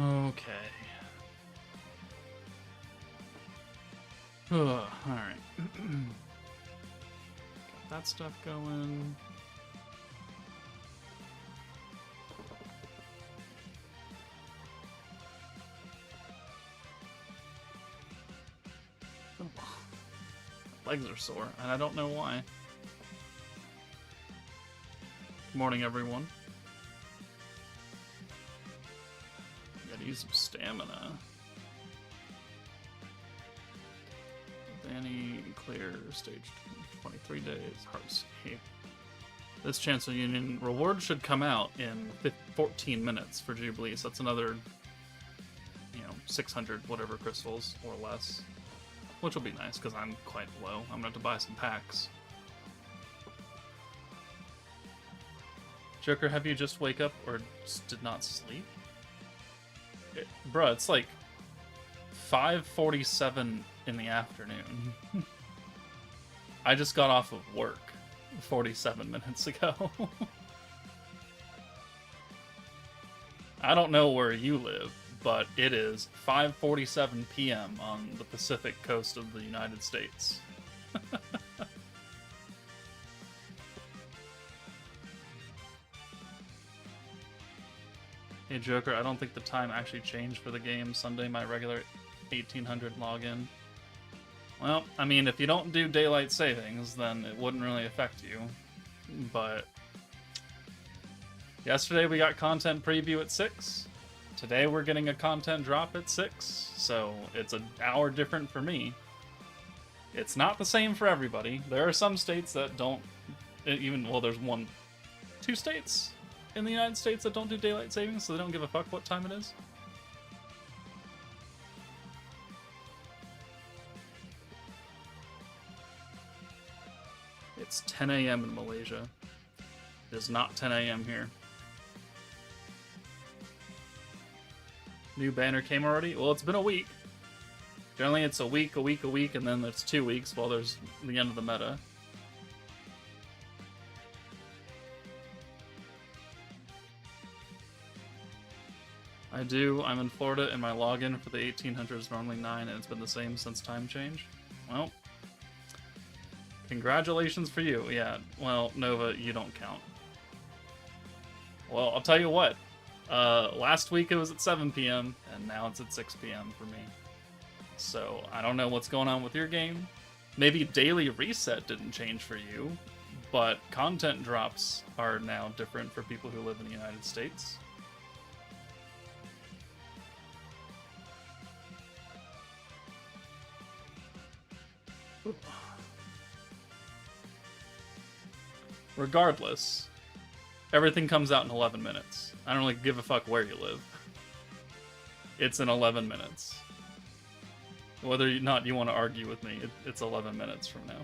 Okay. Alright. Got that stuff going. Legs are sore, and I don't know why. Good morning, everyone. Gotta use some stamina. Anni clear stage 23 days. Hardscape. This Chancellor Union reward should come out in 14 minutes for Jubilee, so that's another, 600 whatever crystals or less. Which will be nice, because I'm quite low. I'm gonna have to buy some packs. Joker, have you just wake up or just did not sleep? Bruh, it's like 5:47 in the afternoon. I just got off of work 47 minutes ago. I don't know where you live, but it is 5:47 p.m. on the Pacific coast of the United States. Hey Joker, I don't think the time actually changed for the game. Sunday, my regular 1800 login. Well, I mean, if you don't do daylight savings, then it wouldn't really affect you. But yesterday we got content preview at 6. Today we're getting a content drop at 6, so it's an hour different for me. It's not the same for everybody. There are some states that don't even, well, there's 2 states in the United States that don't do daylight savings, so they don't give a fuck what time it is. It's 10 a.m. in Malaysia. It is not 10 a.m. here. New banner came already? Well, it's been a week. Generally, it's a week, and then there's 2 weeks while there's the end of the meta. I do. I'm in Florida, and my login for the 1800 is normally 9, and it's been the same since time change. Well, congratulations for you. Yeah, well, Nova, you don't count. Well, I'll tell you what. Last week it was at 7 p.m., and now it's at 6 p.m. for me. So, I don't know what's going on with your game. Maybe daily reset didn't change for you, but content drops are now different for people who live in the United States. Regardless, everything comes out in 11 minutes. I don't really give a fuck where you live. It's in 11 minutes. Whether or not you want to argue with me, it's 11 minutes from now.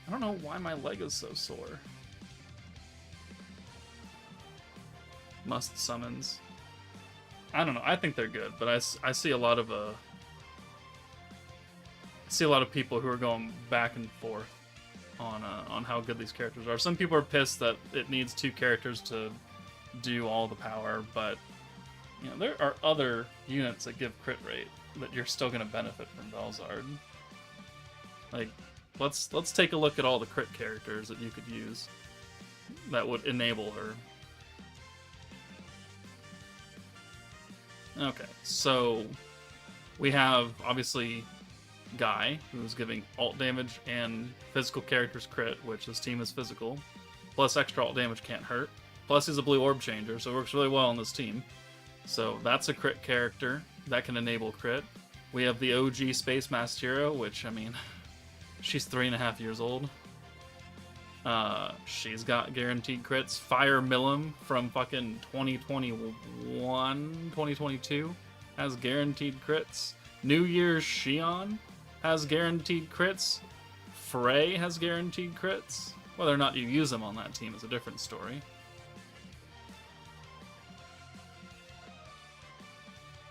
I don't know why my leg is so sore. Must summons. I don't know. I think they're good, but I see a lot of people who are going back and forth on how good these characters are. Some people are pissed that it needs 2 characters to do all the power, but there are other units that give crit rate that you're still going to benefit from VELZARD. Like, let's take a look at all the crit characters that you could use that would enable her. Okay, so we have, obviously, Guy, who's giving alt damage and physical characters crit, which his team is physical, plus extra alt damage can't hurt, plus he's a blue orb changer, so it works really well on this team. So that's a crit character that can enable crit. We have the OG Space Master, which, I mean, she's 3.5 years old. She's got guaranteed crits. Fire Millum from fucking 2021, 2022 has guaranteed crits. New Year's Xion has guaranteed crits. Frey has guaranteed crits. Whether or not you use them on that team is a different story.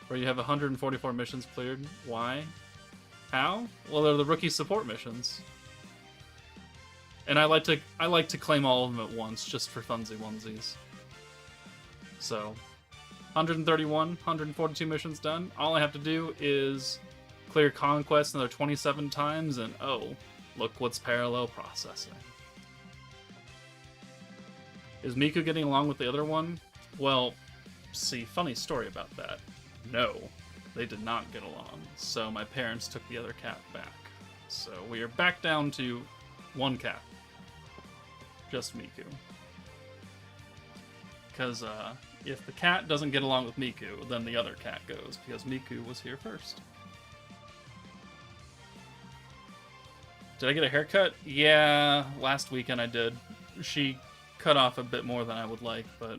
Where you have 144 missions cleared. Why? How? Well, they're the rookie support missions. And I like to claim all of them at once, just for funsy onesies. So, 131, 142 missions done. All I have to do is clear Conquest another 27 times, and oh, look what's parallel processing. Is Miku getting along with the other one? Well, see, funny story about that. No, they did not get along, so my parents took the other cat back. So we are back down to one cat. Just Miku. Because if the cat doesn't get along with Miku, then the other cat goes, because Miku was here first. Did I get a haircut? Yeah, last weekend I did. She cut off a bit more than I would like, but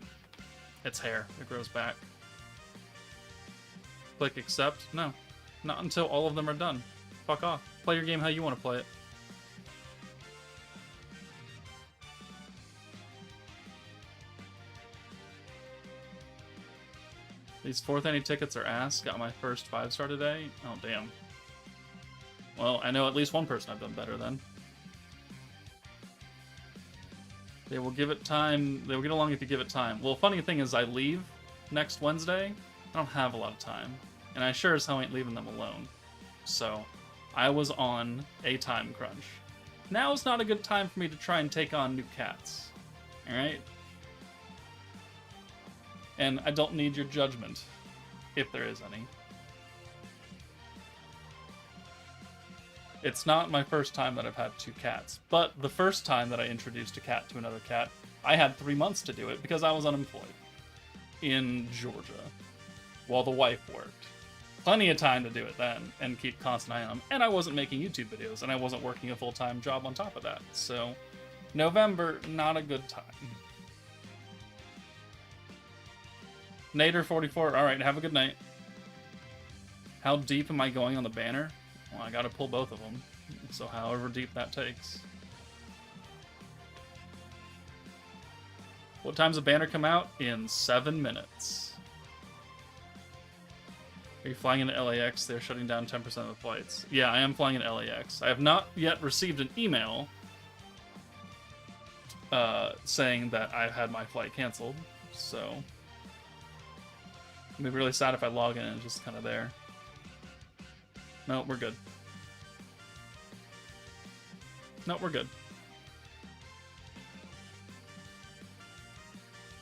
it's hair. It grows back. Click accept? No. Not until all of them are done. Fuck off. Play your game how you want to play it. These 4th Annie tickets are ass. Got my first 5-star today. Oh, damn. Well, I know at least one person I've done better than. They will give it time. They will get along if you give it time. Well, funny thing is I leave next Wednesday. I don't have a lot of time. And I sure as hell ain't leaving them alone. So, I was on a time crunch. Now is not a good time for me to try and take on new cats. Alright? And I don't need your judgment, if there is any. It's not my first time that I've had 2 cats, but the first time that I introduced a cat to another cat, I had 3 months to do it because I was unemployed in Georgia while the wife worked. Plenty of time to do it then and keep constant eye on them. And I wasn't making YouTube videos and I wasn't working a full-time job on top of that. So November, not a good time. Nader44, alright, have a good night. How deep am I going on the banner? Well, I gotta pull both of them, so however deep that takes. What time's the banner come out? In 7 minutes. Are you flying into LAX? They're shutting down 10% of the flights. Yeah, I am flying into LAX. I have not yet received an email saying that I've had my flight canceled, so it'd be really sad if I log in and it's just kind of there. No, we're good. No, we're good.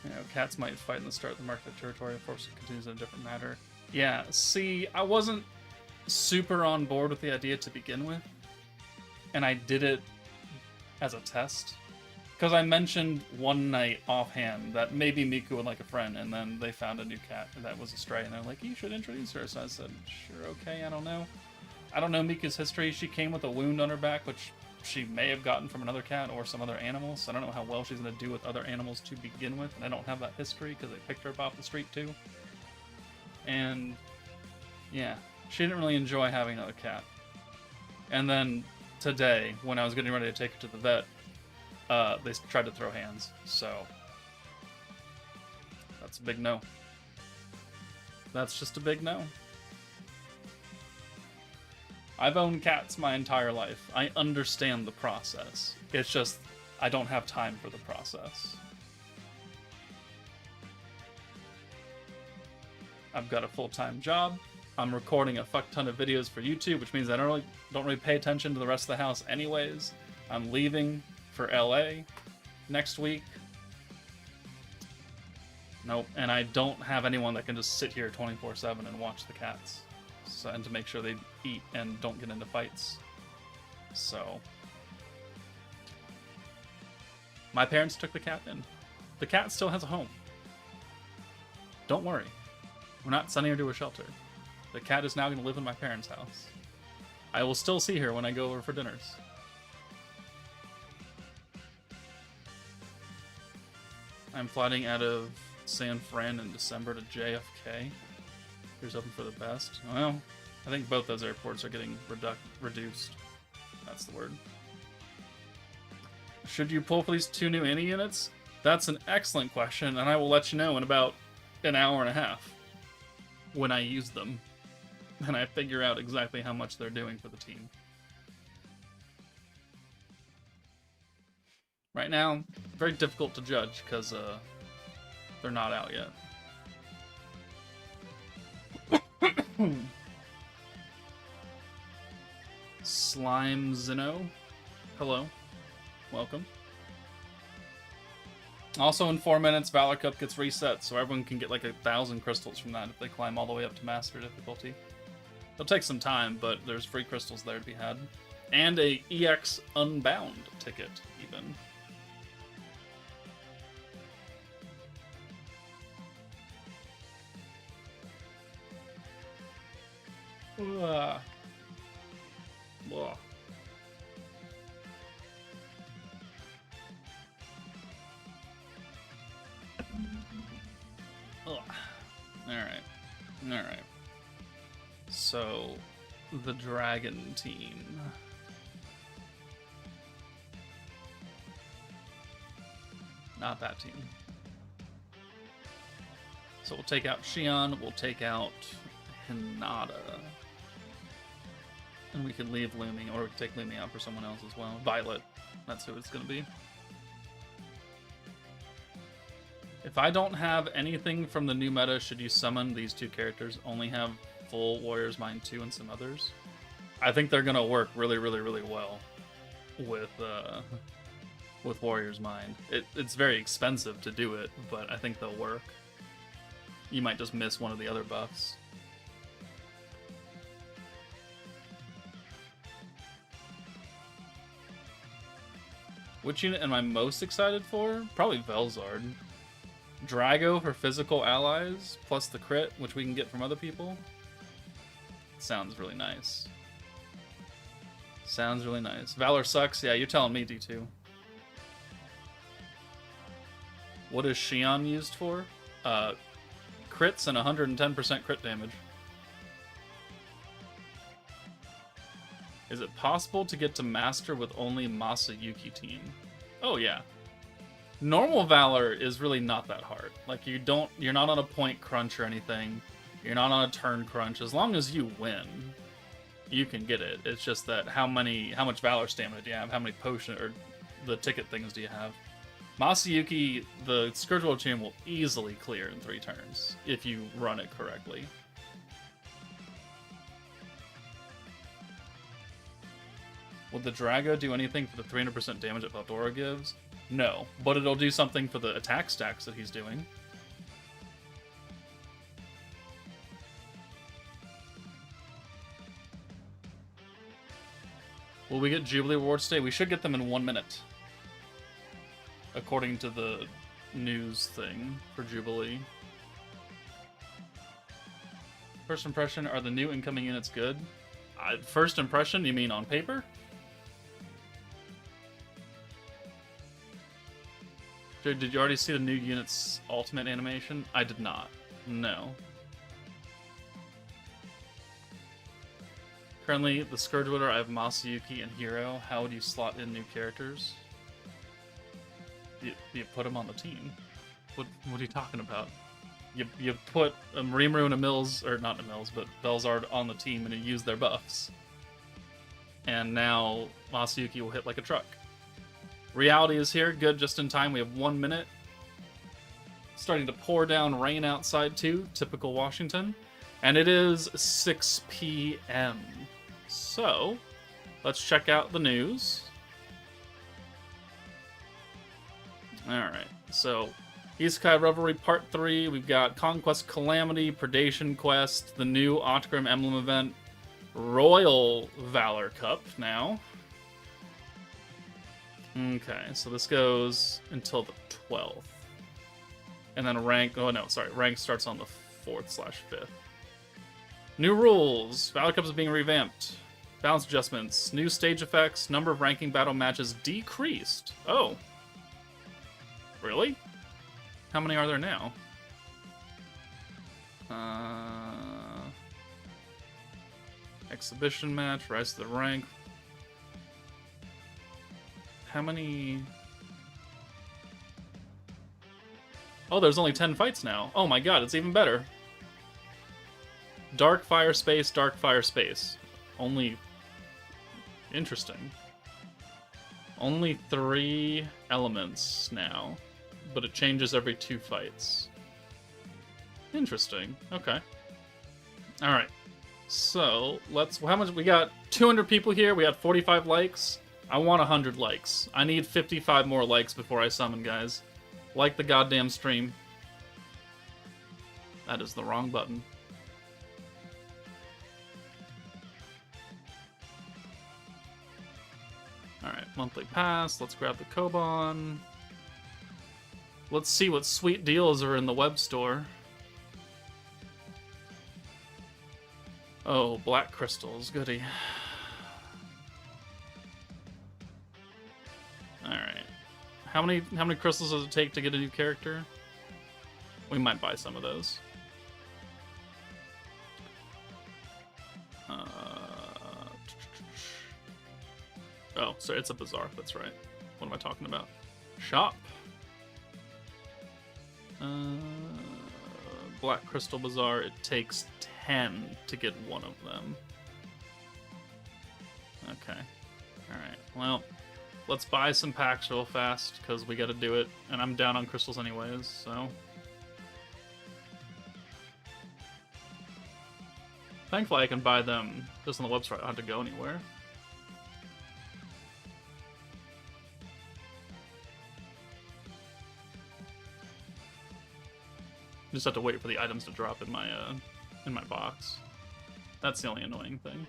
You know, cats might fight in the start of the market territory. Of course, it continues in a different matter. Yeah, see, I wasn't super on board with the idea to begin with, and I did it as a test. Because I mentioned one night offhand that maybe Miku would like a friend, and then they found a new cat that was a stray, and they're like, you should introduce her. So I said, sure, okay, I don't know. I don't know Miku's history. She came with a wound on her back, which she may have gotten from another cat or some other animal, so I don't know how well she's going to do with other animals to begin with, and I don't have that history because they picked her up off the street too. And yeah, she didn't really enjoy having another cat. And then today, when I was getting ready to take her to the vet, they tried to throw hands, so that's a big no. That's just a big no. I've owned cats my entire life. I understand the process. It's just, I don't have time for the process. I've got a full-time job. I'm recording a fuck ton of videos for YouTube, which means I don't really pay attention to the rest of the house anyways. I'm leaving for LA next week. Nope, and I don't have anyone that can just sit here 24/7 and watch the cats. So, and to make sure they eat and don't get into fights. So, my parents took the cat in. The cat still has a home. Don't worry. We're not sending her to a shelter. The cat is now going to live in my parents' house. I will still see her when I go over for dinners. I'm flying out of San Fran in December to JFK. Here's hoping for the best. Well, I think both those airports are getting reduced. That's the word. Should you pull for these 2 new Annie units? That's an excellent question, and I will let you know in about an hour and a half when I use them and I figure out exactly how much they're doing for the team. Right now, very difficult to judge because they're not out yet. Slime Zeno, hello, welcome. Also, in 4 minutes, Valor Cup gets reset, so everyone can get like 1,000 crystals from that if they climb all the way up to Master difficulty. It'll take some time, but there's free crystals there to be had. And a EX Unbound ticket, even. Ugh. Ugh. Ugh. Alright. Alright. So, the Dragon team. Not that team. So we'll take out Shion, we'll take out Hinata. And we can leave Lumi, or we can take Lumi out for someone else as well. Violet, that's who it's going to be. If I don't have anything from the new meta, should you summon these two characters? Only have full Warrior's Mind 2 and some others? I think they're going to work really, really, really well with Warrior's Mind. It's very expensive to do it, but I think they'll work. You might just miss one of the other buffs. Which unit am I most excited for? Probably VELZARD. Drago for physical allies, plus the crit, which we can get from other people. Sounds really nice. Sounds really nice. Valor sucks? Yeah, you're telling me, D2. What is Shion used for? Crits and 110% crit damage. Is it possible to get to Master with only Masayuki team? Oh yeah. Normal Valor is really not that hard. Like you're not on a point crunch or anything. You're not on a turn crunch. As long as you win, you can get it. It's just that how much Valor stamina do you have? How many potion or the ticket things do you have? Masayuki, the Scourge World Champion, will easily clear in 3 turns if you run it correctly. Will the Drago do anything for the 300% damage that Veldora gives? No, but it'll do something for the attack stacks that he's doing. Will we get Jubilee rewards today? We should get them in 1 minute. According to the news thing for Jubilee. First impression, are the new incoming units good? First impression, you mean on paper? Did you already see the new unit's ultimate animation? I did not. No. Currently, the Scourge Wielder, I have Masayuki and Hero. How would you slot in new characters? You put them on the team. What are you talking about? You put Rimuru and Emils, or not Emils, but VELZARD on the team and you use their buffs. And now Masayuki will hit like a truck. Reality is here, good just in time. We have 1 minute. Starting to pour down rain outside too, typical Washington. And it is 6 p.m. So, let's check out the news. Alright, so Isekai Revelry Part 3, we've got Conquest Calamity, Predation Quest, the new Otgrim Emblem event, Royal Valor Cup now. Okay, so this goes until the 12th. And then rank starts on the 4th/5th. New rules, Valor Cup is being revamped. Balance adjustments, new stage effects, number of ranking battle matches decreased. Oh. Really? How many are there now? Exhibition match, rise to the rank. How many? Oh, there's only 10 fights now. Oh my god, it's even better. Dark Fire Space, Dark Fire Space. Only... Interesting. Only 3 elements now, but it changes every 2 fights. Interesting. Okay. All right. So let's. How much we got? 200 people here. We got 45 likes. I want 100 likes. I need 55 more likes before I summon, guys. Like the goddamn stream. That is the wrong button. Alright, monthly pass. Let's grab the Koban. Let's see what sweet deals are in the web store. Oh, black crystals. Goody. Alright. How many crystals does it take to get a new character? We might buy some of those. Oh, sorry, it's a bazaar. That's right. What am I talking about? Shop. Black Crystal Bazaar. It takes 10 to get one of them. Okay. Alright, well, let's buy some packs real fast, because we gotta do it, and I'm down on crystals anyways, so... Thankfully I can buy them just on the website. I don't have to go anywhere. Just have to wait for the items to drop in my box. That's the only annoying thing.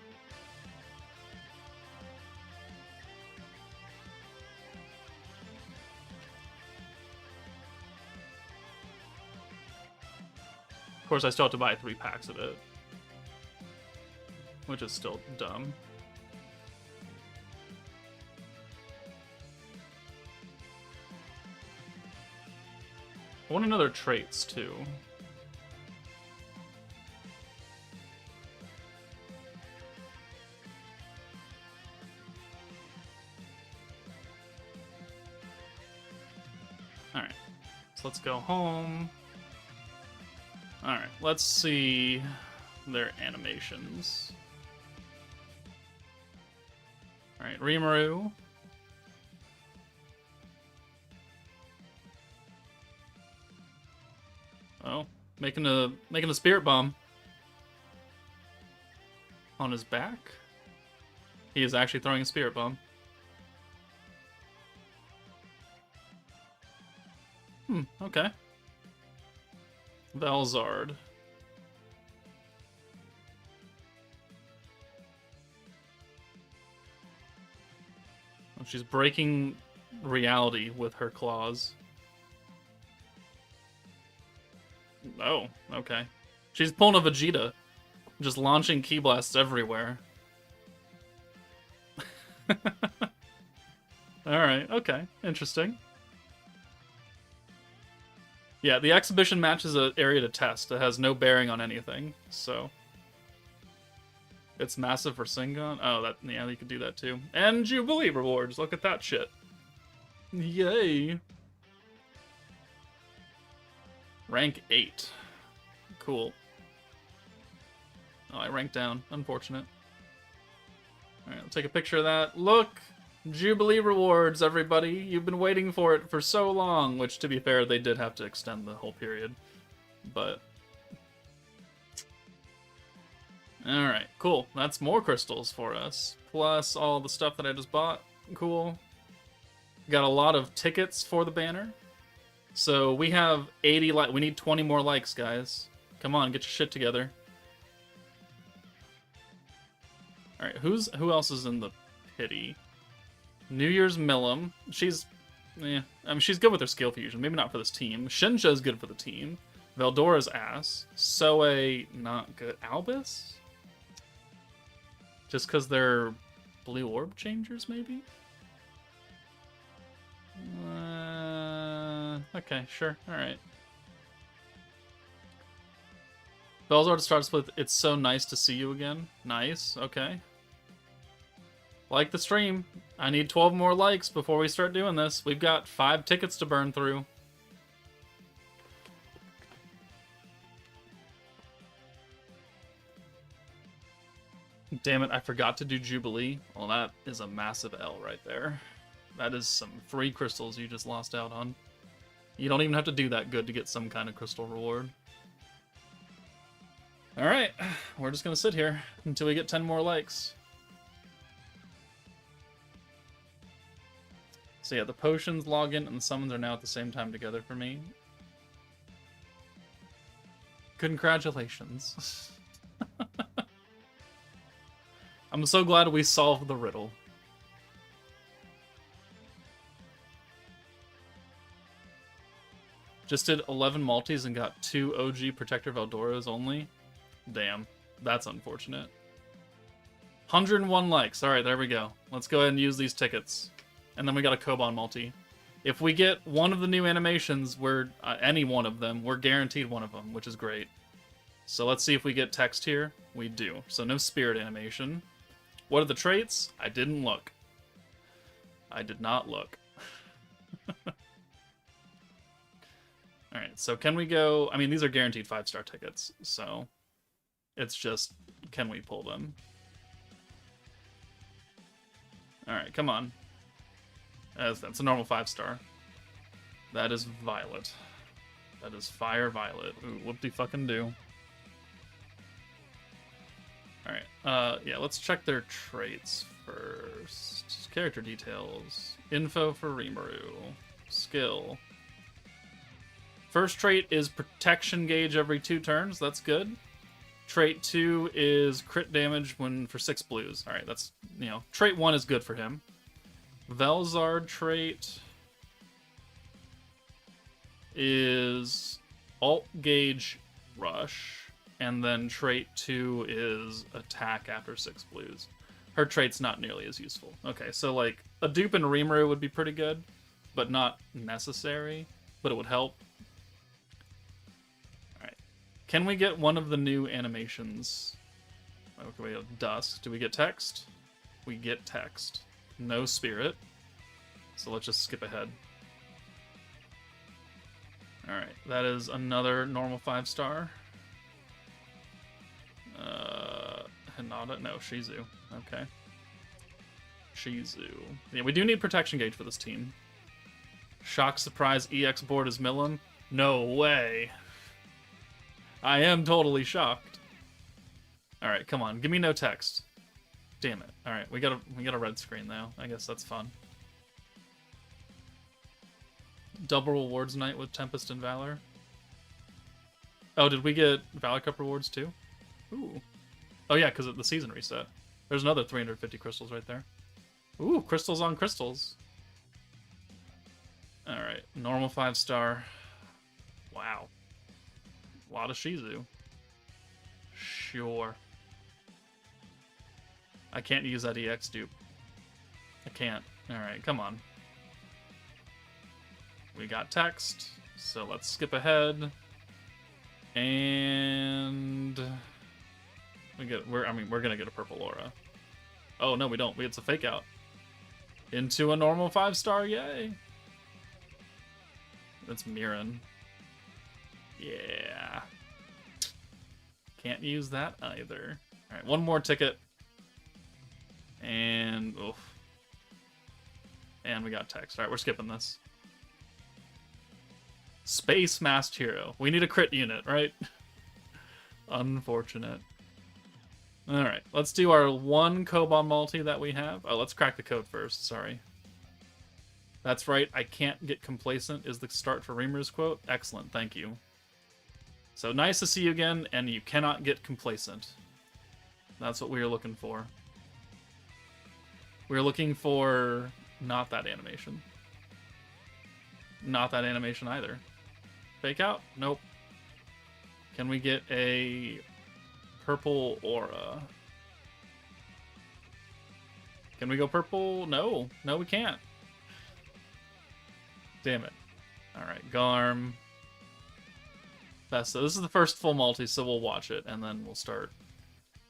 Of course, I still have to buy 3 packs of it, which is still dumb. I want another traits, too. Alright, so let's go home. Alright, let's see their animations. Alright, Rimuru. Oh, making a spirit bomb on his back. He is actually throwing a spirit bomb. Okay. VELZARD. Oh, she's breaking reality with her claws. Oh, okay. She's pulling a Vegeta. Just launching ki blasts everywhere. Alright, okay. Interesting. Yeah, the exhibition match is an area to test. It has no bearing on anything, so... It's massive for Singon? Oh, that, yeah, you could do that too. And Jubilee rewards, look at that shit. Yay! Rank 8. Cool. Oh, I ranked down. Unfortunate. Alright, I'll take a picture of that. Look! Jubilee rewards, everybody! You've been waiting for it for so long, which, to be fair, they did have to extend the whole period. But... Alright, cool. That's more crystals for us. Plus all the stuff that I just bought. Cool. Got a lot of tickets for the banner. So we have 80 likes. We need 20 more likes, guys. Come on, get your shit together. Alright, who else is in the pity? New Year's Millum. She's... I mean, she's good with her skill fusion. Maybe not for this team. Shinsha's good for the team. Veldora's ass. Soe, not good. Albus? Just because they're blue orb changers, maybe? Okay, sure. Alright. VELZARD starts with, "It's so nice to see you again." Nice, okay. Like the stream. I need 12 more likes before we start doing this. We've got 5 tickets to burn through. Damn it, I forgot to do Jubilee. Well, that is a massive L right there. That is some free crystals you just lost out on. You don't even have to do that good to get some kind of crystal reward. Alright, we're just gonna sit here until we get 10 more likes. So yeah, the potions, login, and the summons are now at the same time together for me. Congratulations. I'm so glad we solved the riddle. Just did 11 multis and got 2 OG Protector Veldoras only. Damn, that's unfortunate. 101 likes. Alright, there we go. Let's go ahead and use these tickets. And then we got a Koban multi. If we get one of the new animations, we're any one of them, we're guaranteed one of them, which is great. So let's see if we get text here. We do. So no spirit animation. What are the traits? I didn't look. I did not look. Alright, so can we go... I mean, these are guaranteed 5-star tickets, so... It's just, can we pull them? Alright, come on. That's a normal 5-star. That is Violet. That is Fire Violet. Ooh, whoop-de-fucking-do. Alright, yeah, let's check their traits first. Character details. Info for Rimuru. Skill. First trait is protection gauge every 2 turns. That's good. Trait 2 is crit damage when for 6 blues. Alright, that's, you know, trait 1 is good for him. VELZARD trait is alt gauge rush. And then trait 2 is attack after 6 blues. Her trait's not nearly as useful. Okay, so like a dupe and Rimuru would be pretty good, but not necessary, but it would help. Can we get one of the new animations? Okay, we have Dusk. Do we get text? We get text. No spirit. So let's just skip ahead. Alright, that is another normal 5-star. Hinata? No, Shizu. Okay. Shizu. Yeah, we do need protection gauge for this team. Shock Surprise EX board is Milim? No way! I am totally shocked. Alright, come on. Give me no text. Damn it. Alright, we got a red screen now. I guess that's fun. Double rewards night with Tempest and Valor. Oh, did we get Valor Cup rewards too? Ooh. Oh yeah, because of the season reset. There's another 350 crystals right there. Ooh, crystals on crystals. Alright, normal 5-star. Wow. A lot of Shizu. Sure. I can't use that EX dupe. I can't. Alright, come on. We got text, so let's skip ahead. And... we're gonna get a purple aura. Oh, no, we don't. It's a fake out. Into a normal 5-star, yay! That's Mirren. Yeah. Can't use that either. Alright, one more ticket. And... oof. And we got text. Alright, we're skipping this. Space Masked Hero. We need a crit unit, right? Unfortunate. Alright, let's do our one Koban multi that we have. Oh, let's crack the code first, sorry. That's right, I can't get complacent is the start for Rimuru's quote. Excellent, thank you. So nice to see you again, and you cannot get complacent. That's what we are looking for. We're looking for not that animation. Not that animation either. Fake out? Nope. Can we get a purple aura? Can we go purple? No. No, we can't. Damn it. Alright, Garm. Vesta. This is the first full multi, so we'll watch it, and then we'll start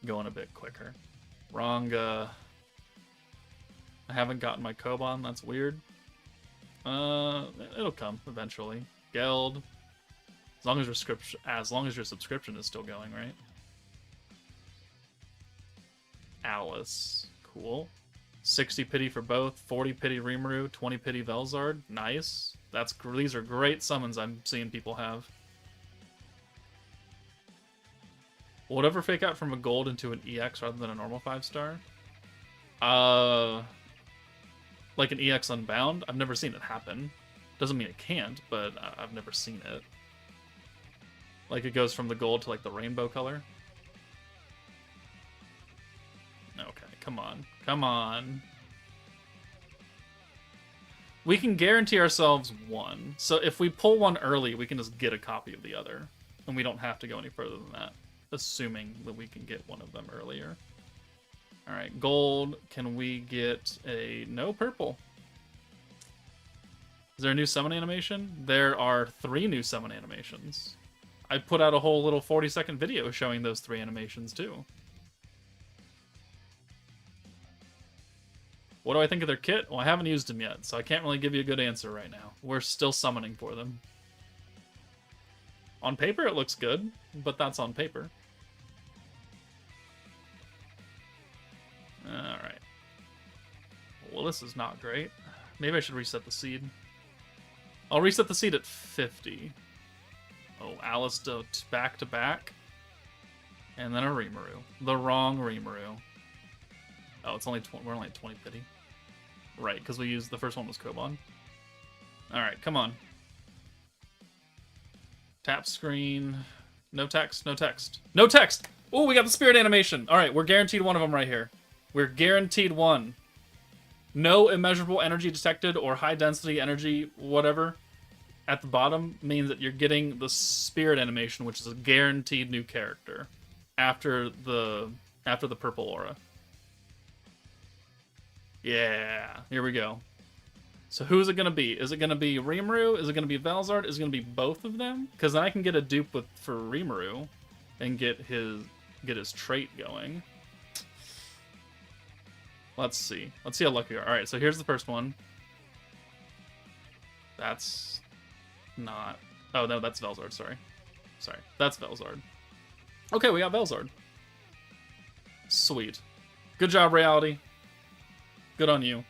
going a bit quicker. Ranga. I haven't gotten my Koban, that's weird. It'll come eventually. Geld. As long as your subscription is still going, right? Alice. Cool. 60 pity for both, 40 pity Rimuru, 20 pity Velzard. Nice. These are great summons I'm seeing people have. Whatever fake out from a gold into an EX rather than a normal 5-star? Like an EX Unbound? I've never seen it happen. Doesn't mean it can't, but I've never seen it. Like it goes from the gold to like the rainbow color. Okay, come on. Come on. We can guarantee ourselves one. So if we pull one early, we can just get a copy of the other. And we don't have to go any further than that. Assuming that we can get one of them earlier. Alright, gold. Can we get a... No, purple. Is there a new summon animation? There are 3 new summon animations. I put out a whole little 40-second video showing those 3 animations, too. What do I think of their kit? Well, I haven't used them yet, so I can't really give you a good answer right now. We're still summoning for them. On paper, it looks good, but that's on paper. Alright. Well, this is not great. Maybe I should reset the seed. I'll reset the seed at 50. Oh, Alice back to back. And then a Rimuru. The wrong Rimuru. Oh, it's only we're only at 20 pity. Right, because we used the first one was Koban. Alright, come on. Tap screen. No text, no text. No text! Oh, we got the spirit animation. Alright, we're guaranteed one of them right here. We're guaranteed one. No immeasurable energy detected or high density energy, whatever, at the bottom means that you're getting the spirit animation, which is a guaranteed new character after the purple aura. Yeah, here we go. So who's it gonna be? Is it gonna be Rimuru? Is it gonna be Velzard? Is it gonna be both of them? Because then I can get a dupe for Rimuru and get his trait going. Let's see. Let's see how lucky we are. Alright, so here's the first one. That's not... Oh, no, that's Velzard, sorry. Sorry, that's Velzard. Okay, we got Velzard. Sweet. Good job, Reality. Good on you.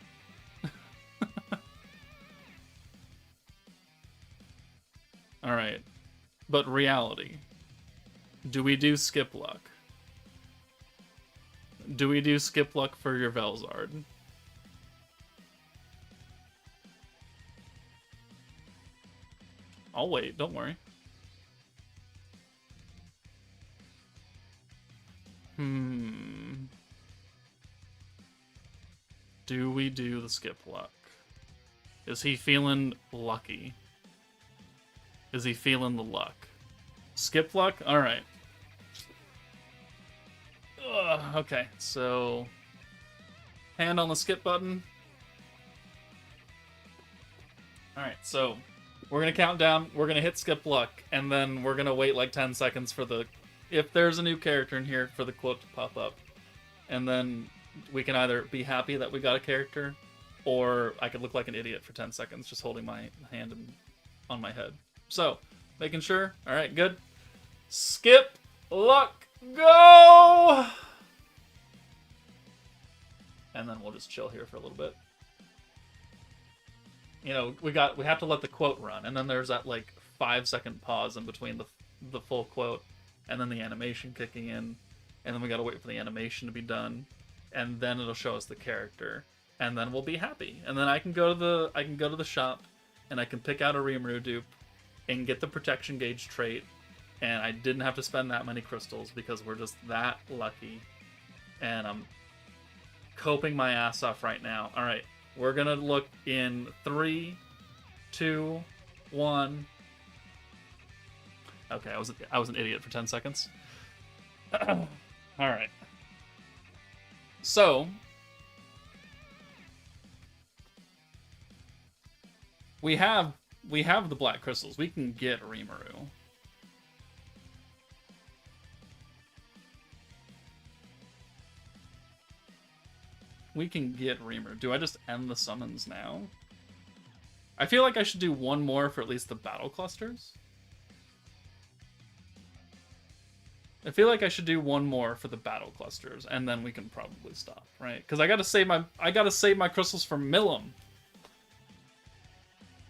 Alright. But Reality. Do we do skip luck? Do we do skip luck for your Velzard? I'll wait, don't worry. Do we do the skip luck? Is he feeling lucky? Is he feeling the luck? Skip luck? Alright. Okay, so... hand on the skip button. Alright, so... we're gonna count down, we're gonna hit skip luck, and then we're gonna wait like 10 seconds for the... if there's a new character in here, for the quote to pop up. And then we can either be happy that we got a character, or I could look like an idiot for 10 seconds just holding my hand on my head. So, making sure. Alright, good. Skip luck, go! And then we'll just chill here for a little bit. You know, we have to let the quote run, and then there's that like 5-second pause in between the full quote and then the animation kicking in, and then we gotta wait for the animation to be done, and then it'll show us the character, and then we'll be happy. And then I can go to the shop, and I can pick out a Rimuru dupe and get the protection gauge trait, and I didn't have to spend that many crystals because we're just that lucky, and I'm coping my ass off right now. All right, we're gonna look in 3, 2, 1. Okay, I was an idiot for 10 seconds. All right. So we have the black crystals. We can get Rimuru. We can get Rimuru. Do I just end the summons now? I feel like I should do one more for at least the battle clusters. I feel like I should do one more for the battle clusters, and then we can probably stop, right? Because I gotta save my crystals for Millum.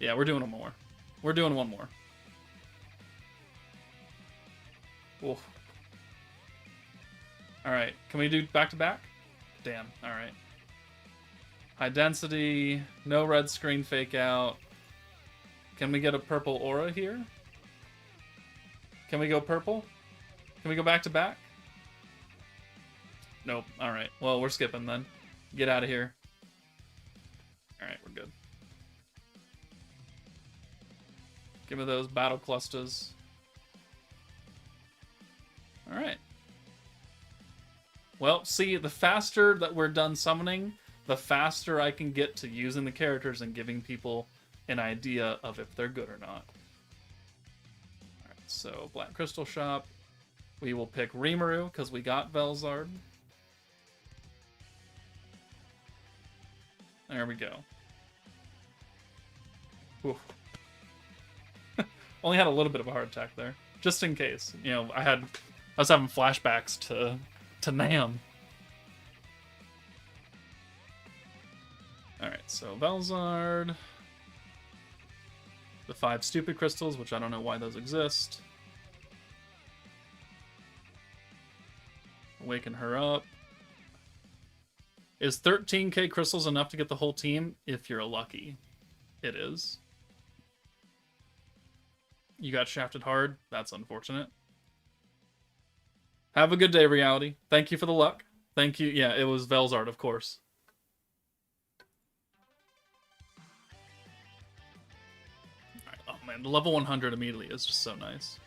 Yeah, we're doing one more. We're doing one more. Oof. All right, can we do back to back? Damn. All right. High density, no red screen fake out. Can we get a purple aura here? Can we go purple? Can we go back to back? Nope. All right. Well, we're skipping then. Get out of here. All right, we're good. Give me those battle clusters. All right. Well, see, the faster that we're done summoning, the faster I can get to using the characters and giving people an idea of if they're good or not. All right, so Black Crystal Shop. We will pick Rimuru because we got VELZARD. There we go. Oof. Only had a little bit of a heart attack there, just in case. You know, I was having flashbacks to Nam. All right, so VELZARD. The 5 stupid crystals, which I don't know why those exist. Waken her up. Is 13k crystals enough to get the whole team? If you're lucky, it is. You got shafted hard. That's unfortunate. Have a good day, reality. Thank you for the luck. Thank you. Yeah, it was VELZARD, of course. All right. Oh man, the level 100 immediately is just so nice.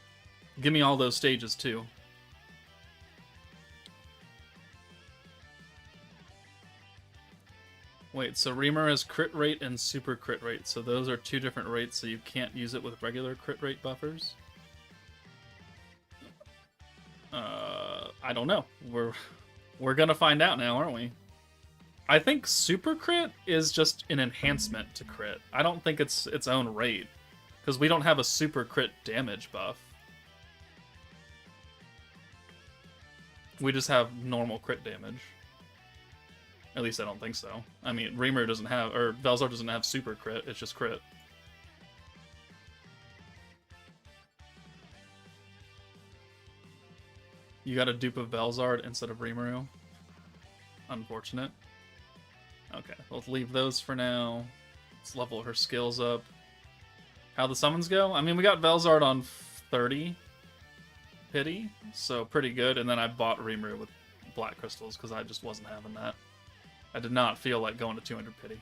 Give me all those stages too. Wait, so Rimuru has crit rate and super crit rate, so those are 2 different rates, so you can't use it with regular crit rate buffers? I don't know. We're gonna find out now, aren't we? I think super crit is just an enhancement to crit. I don't think it's its own rate, because we don't have a super crit damage buff. We just have normal crit damage. At least I don't think so. I mean, Rimuru doesn't have, or VELZARD doesn't have super crit, it's just crit. You got a dupe of VELZARD instead of Rimuru. Unfortunate. Okay, let's leave those for now. Let's level her skills up. How the summons go? I mean, we got VELZARD on 30 pity, so pretty good. And then I bought Rimuru with black crystals because I just wasn't having that. I did not feel like going to 200 pity.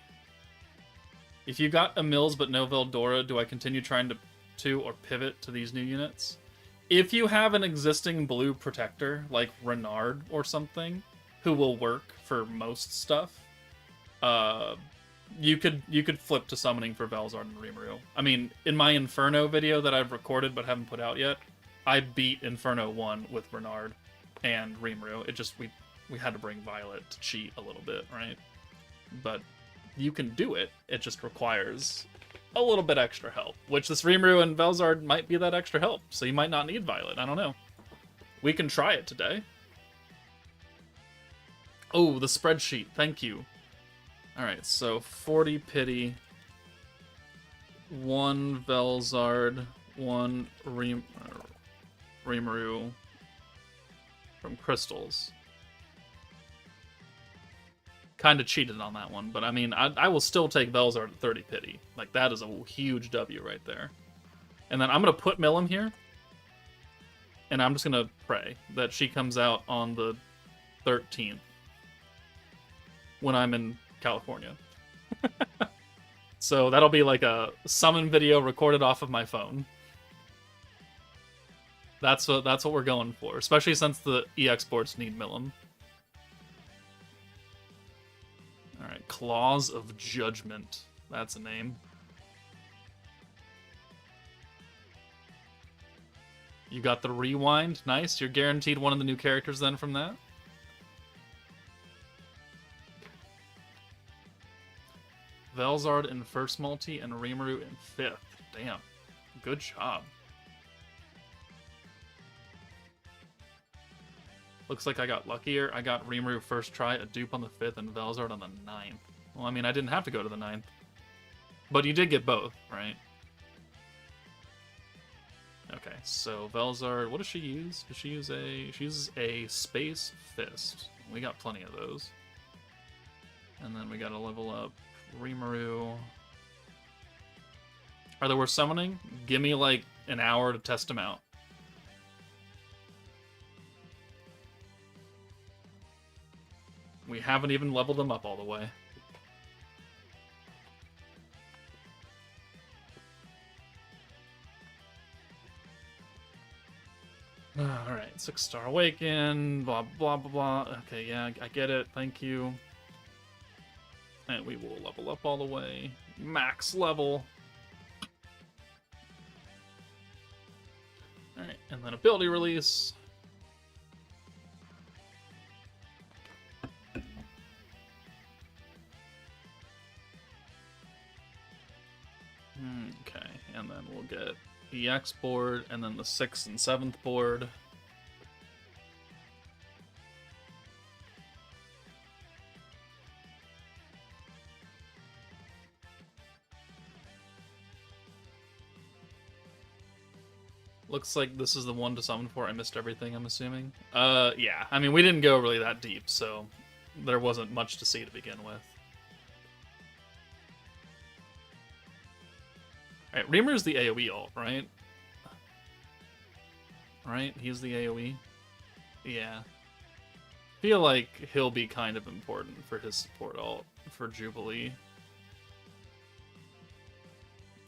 If you got a Mills but no Veldora, do I continue trying to or pivot to these new units? If you have an existing blue protector, like Renard or something, who will work for most stuff, you could flip to summoning for VELZARD and Rimuru. I mean, in my Inferno video that I've recorded but haven't put out yet, I beat Inferno 1 with Renard and Rimuru. It just, we had to bring Violet to cheat a little bit, right? But you can do it. It just requires a little bit extra help, which this Rimuru and VELZARD might be that extra help, so you might not need Violet. I don't know. We can try it today. Oh, the spreadsheet. Thank you. Alright, so 40 pity, 1 VELZARD, 1 Rimuru from crystals. Kind of cheated on that one, but I mean, I will still take VELZARD at 30 pity. Like, that is a huge W right there. And then I'm going to put Millum here, and I'm just going to pray that she comes out on the 13th when I'm in California. So that'll be like a summon video recorded off of my phone. That's what we're going for, especially since the e-exports need Millum. Alright, Claws of Judgment. That's a name. You got the rewind. Nice. You're guaranteed one of the new characters then from that. VELZARD in first multi and Rimuru in 5th. Damn. Good job. Looks like I got luckier. I got Rimuru first try, a dupe on the 5th, and VELZARD on the 9th. Well, I mean, I didn't have to go to the 9th. But you did get both, right? Okay, so VELZARD, what does she use? Does she use a... She uses a Space Fist. We got plenty of those. And then we gotta level up Rimuru. Are they worth summoning? Give me, like, an hour to test them out. We haven't even leveled them up all the way. Alright, 6-star awaken, blah, blah, blah, blah. Okay, yeah, I get it. Thank you. And we will level up all the way. Max level. Alright, and then ability release. Okay, and then we'll get EX board, and then the 6th and 7th board. Looks like this is the one to summon for. I missed everything, I'm assuming. Yeah. I mean, we didn't go really that deep, so there wasn't much to see to begin with. Alright, Rimuru's the AoE ult, right? Right? He's the AoE? Yeah. Feel like he'll be kind of important for his support ult for Jubilee.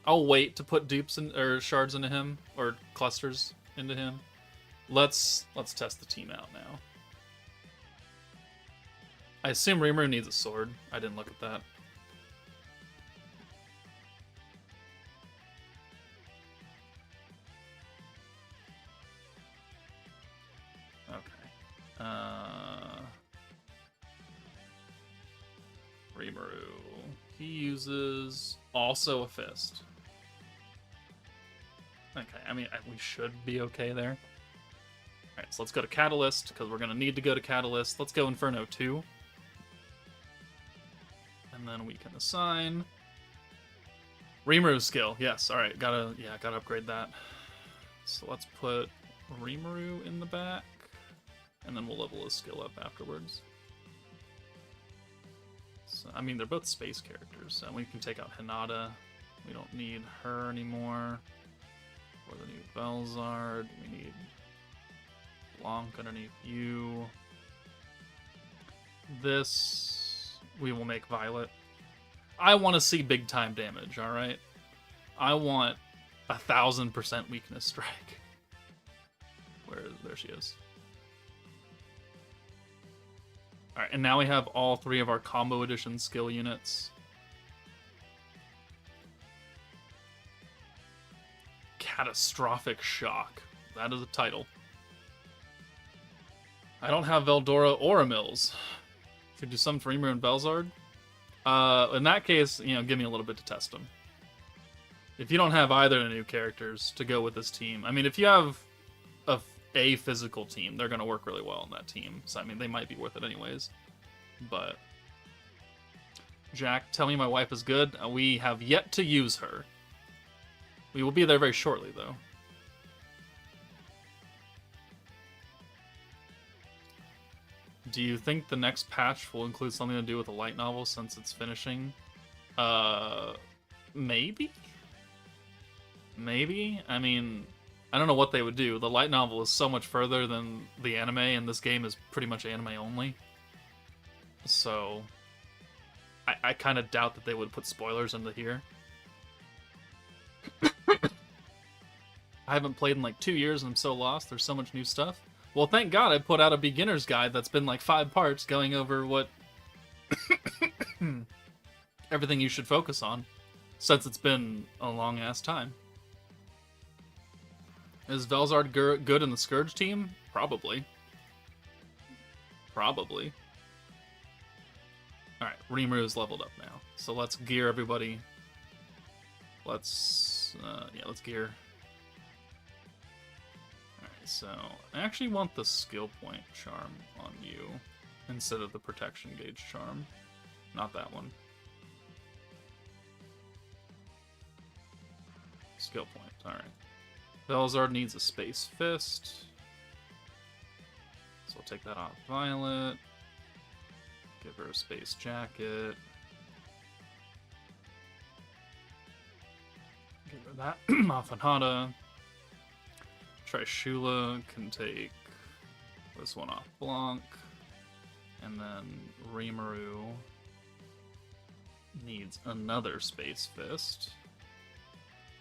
I'll wait to put dupes in, or shards into him, or clusters into him. Let's test the team out now. I assume Rimuru needs a sword. I didn't look at that. Okay. Rimuru. He uses also a fist. Okay, I mean, we should be okay there. Alright, so let's go to Catalyst, because we're going to need to go to Catalyst. Let's go Inferno 2. And then we can assign... Rimuru's skill, yes, alright, gotta upgrade that. So let's put Rimuru in the back, and then we'll level his skill up afterwards. So, I mean, they're both space characters, so we can take out Hinata. We don't need her anymore. For the new VELZARD, we need Blanc underneath you. This, we will make Violet. I want to see big time damage, alright? I want 1000% weakness strike. There she is. Alright, and now we have all 3 of our combo edition skill units. Catastrophic Shock. That is a title. I don't have Veldora or a Mills. Should do some for Rimuru and VELZARD. In that case, you know, give me a little bit to test them. If you don't have either of the new characters to go with this team, I mean, if you have a physical team, they're going to work really well on that team. So, I mean, they might be worth it anyways. But Jack, tell me my wife is good. We have yet to use her. We will be there very shortly, though. Do you think the next patch will include something to do with a light novel since it's finishing? Maybe? Maybe? I mean, I don't know what they would do. The light novel is so much further than the anime, and this game is pretty much anime only. So, I kind of doubt that they would put spoilers into here. I haven't played in like 2 years and I'm so lost. There's so much new stuff. Well, thank God I put out a beginner's guide that's been like 5 parts going over what everything you should focus on since it's been a long-ass time. Is VELZARD good in the Scourge team? Probably. Probably. Alright, Rimuru is leveled up now. So let's gear everybody. Let's gear. Alright, So I actually want the skill point charm on you instead of the protection gauge charm. Not that one. Skill point, alright. VELZARD needs a Space Fist. So we'll take that off Violet. Give her a Space Jacket. Give her that off Hanada. Trishula can take this one off Blanc. And then Rimuru needs another Space Fist,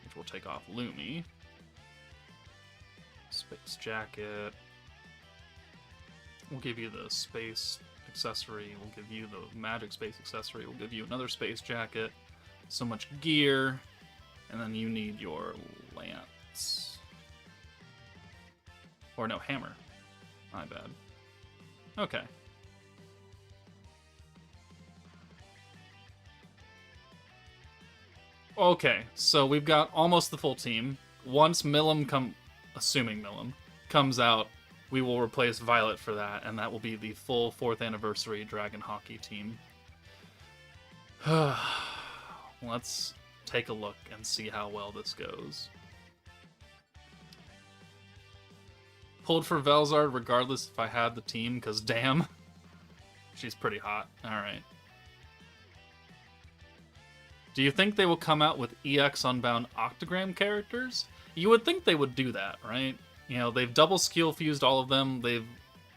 which will take off Lumi. Space Jacket. We'll give you the Space accessory. We'll give you the Magic Space accessory. We'll give you another Space Jacket. So much gear. And then you need your Lance. Or no, Hammer. My bad. Okay. Okay, so we've got almost the full team. Once assuming Milim comes out, we will replace Violet for that, and that will be the full 4th anniversary Dragon Hockey team. Let's take a look and see how well this goes. Pulled for VELZARD regardless if I had the team, because damn, she's pretty hot. Alright. Do you think they will come out with EX Unbound Octagram characters? You would think they would do that, right? You know, they've double skill fused all of them, they've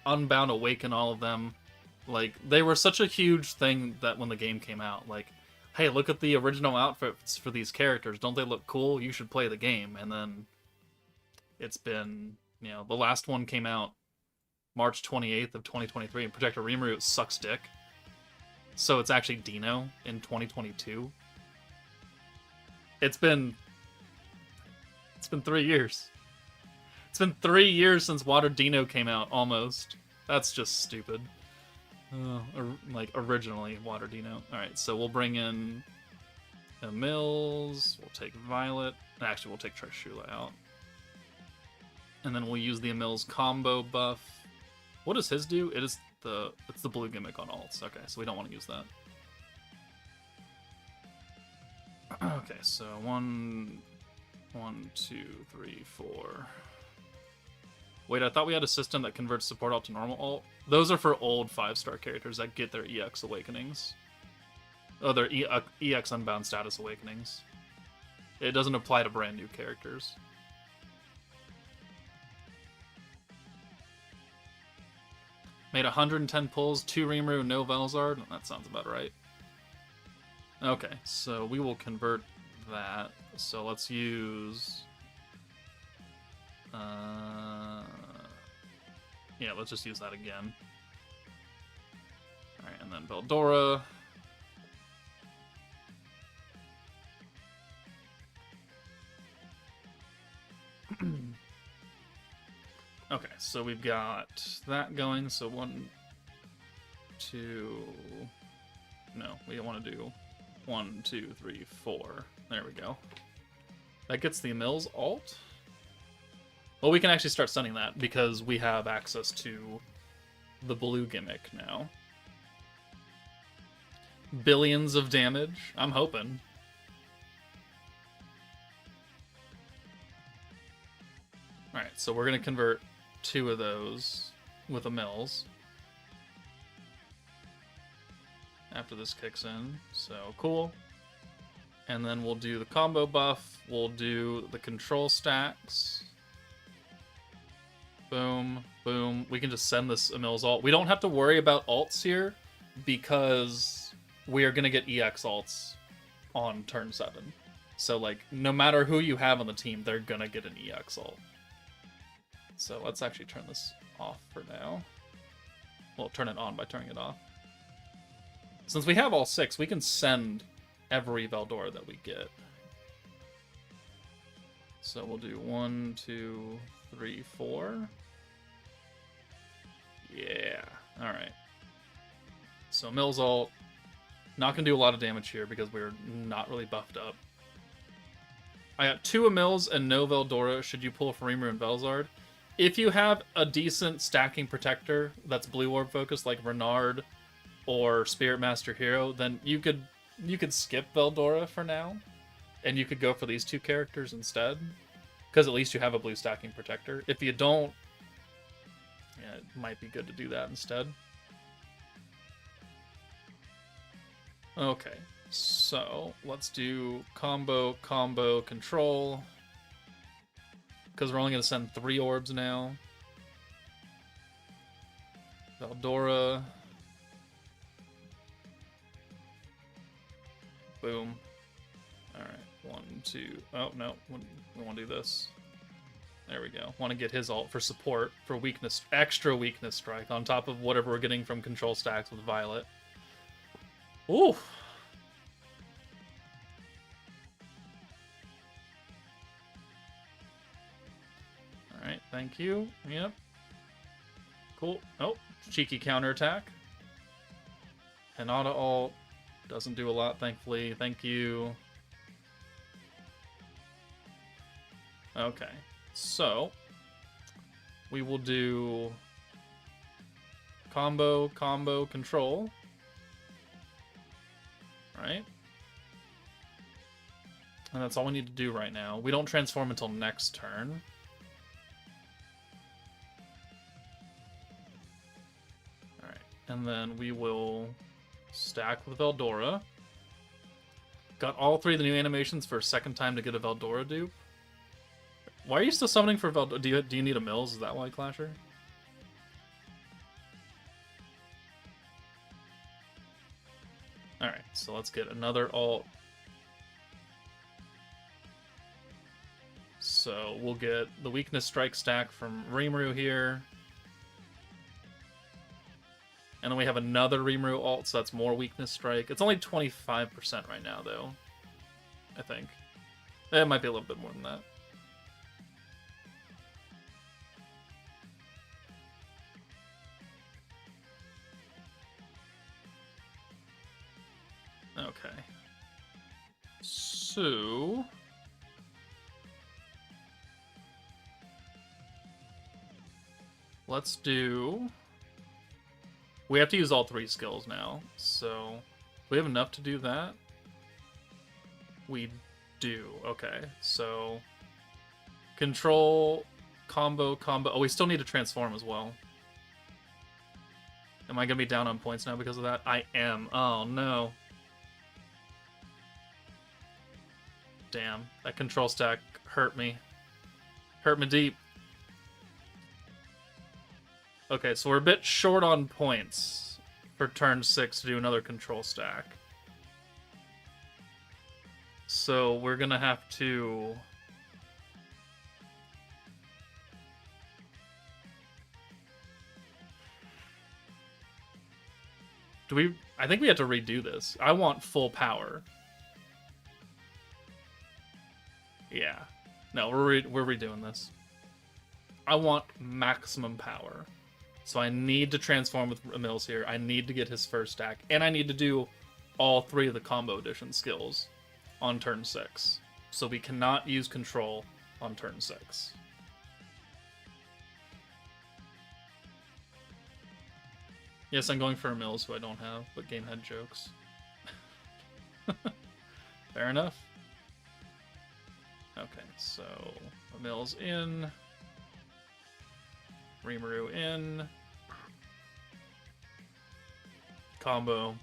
Unbound Awaken all of them. Like, they were such a huge thing that when the game came out, like, hey, look at the original outfits for these characters, don't they look cool? You should play the game. And then it's been, you know, the last one came out March 28th of 2023, and Protector Rimuru sucks dick. So it's actually Dino in 2022. It's been 3 years. It's been 3 years since Water Dino came out, almost. That's just stupid. Like, originally Water Dino. Alright, so we'll bring in Emils, we'll take Violet, actually we'll take Trishula out. And then we'll use the Emils combo buff. What does his do? It's the blue gimmick on alts. Okay, so we don't want to use that. Okay, so 1, 2, 3, 4. Wait, I thought we had a system that converts support alt to normal alt. Those are for old 5-star characters that get their EX awakenings. Oh, their EX Unbound status awakenings. It doesn't apply to brand new characters. Made 110 pulls, 2 Rimuru, no VELZARD. That sounds about right. Okay, so we will convert that. So let's use... yeah, let's just use that again. Alright, and then Veldora. Okay, so we've got that going. So 1, 2... No, we want to do 1, 2, 3, 4. There we go. That gets the Emils alt. Well, we can actually start stunning that because we have access to the blue gimmick now. Billions of damage. I'm hoping. Alright, so we're going to convert 2 of those with Emils after this kicks in. So, cool. And then we'll do the combo buff. We'll do the control stacks. Boom, boom. We can just send this Emils alt. We don't have to worry about alts here because we are going to get EX alts on turn 7. So, like, no matter who you have on the team, they're going to get an EX alt. So let's actually turn this off for now. Well, turn it on by turning it off. Since we have all 6, we can send every Veldora that we get. So we'll do 1, 2, 3, 4. Yeah. Alright. So Mills ult. Not going to do a lot of damage here because we're not really buffed up. I got 2 Emils and no Veldora. Should you pull for Rimuru and VELZARD? if you have a decent stacking protector that's blue orb focused, like Renard or Spirit Master Hero, then you could skip Veldora for now, and you could go for these two characters instead, because at least you have a blue stacking protector. If you don't, yeah, it might be good to do that instead. Okay, so let's do combo control, because we're only going to send 3 orbs now. Veldora. Boom. Alright, 1, 2. Oh, no. We want to do this. There we go. Want to get his ult for support, for weakness, extra weakness strike, on top of whatever we're getting from control stacks with Violet. Ooh! Alright, thank you. Yep. Cool. Oh, cheeky counterattack. And auto ult. Doesn't do a lot, thankfully. Thank you. Okay. So, we will do combo control. Right? And that's all we need to do right now. We don't transform until next turn. Alright. And then we will stack with Veldora. Got all 3 of the new animations for a second time to get a Veldora dupe. Why are you still summoning for Veldora? Do you need a Mills? Is that why, Clasher? Alright, so let's get another ult. So we'll get the weakness strike stack from Rimuru here. And then we have another Rimuru ult, so that's more weakness strike. It's only 25% right now, though. I think. It might be a little bit more than that. Okay. So... let's do... we have to use all 3 skills now, so... do we have enough to do that? We do. Okay, so... control, combo... oh, we still need to transform as well. Am I gonna be down on points now because of that? I am. Oh, no. Damn, that control stack hurt me. Hurt me deep. Okay, so we're a bit short on points for turn 6 to do another control stack. So we're gonna have to... do we... I think we have to redo this. I want full power. Yeah. No, we're redoing this. I want maximum power. So I need to transform with Mills here. I need to get his first stack. And I need to do all 3 of the combo edition skills on turn 6. So we cannot use control on turn 6. Yes, I'm going for a Mills, who I don't have, but game had jokes. Fair enough. Okay, so Mills in, Rimuru in, combo,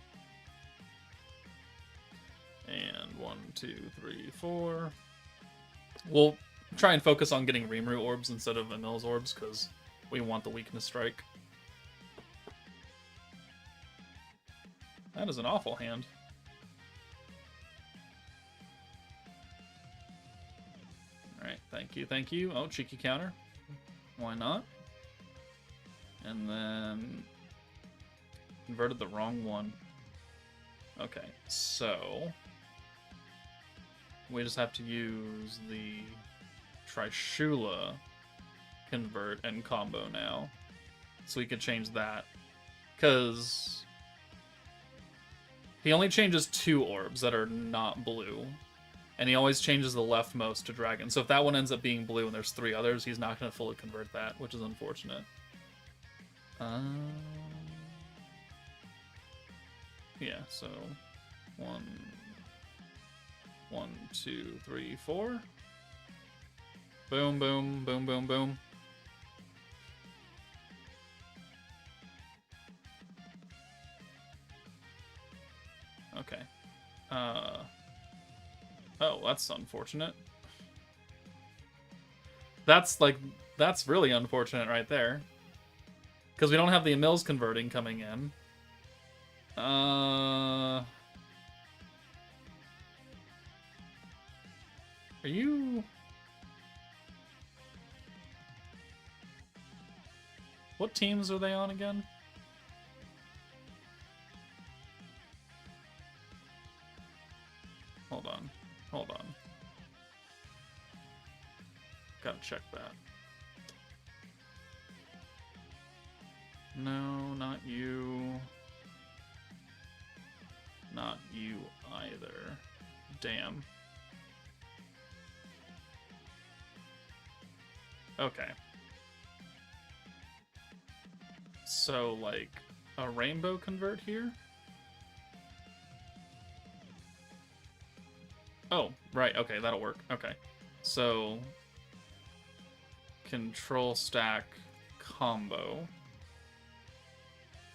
and 1, 2, 3, 4. We'll try and focus on getting Rimuru orbs instead of Mills orbs because we want the weakness strike. That is an awful hand. Alright, thank you, thank you. Oh, cheeky counter. Why not? And then... converted the wrong one. Okay, so... we just have to use the Trishula convert and combo now. So we could change that. Because... he only changes 2 orbs that are not blue. And he always changes the leftmost to dragon. So if that one ends up being blue and there's 3 others, he's not going to fully convert that, which is unfortunate. Yeah, so 1, 2, 3, 4. Boom, boom, boom, boom, boom. Okay. Oh, that's unfortunate. That's really unfortunate right there. Because we don't have the Emils converting coming in. Are you... What teams are they on again? Hold on. Hold on. Gotta check that. No, not you. Not you either. Damn. Okay. So, like, a rainbow convert here? Oh, right, okay, that'll work. Okay. So, control stack combo.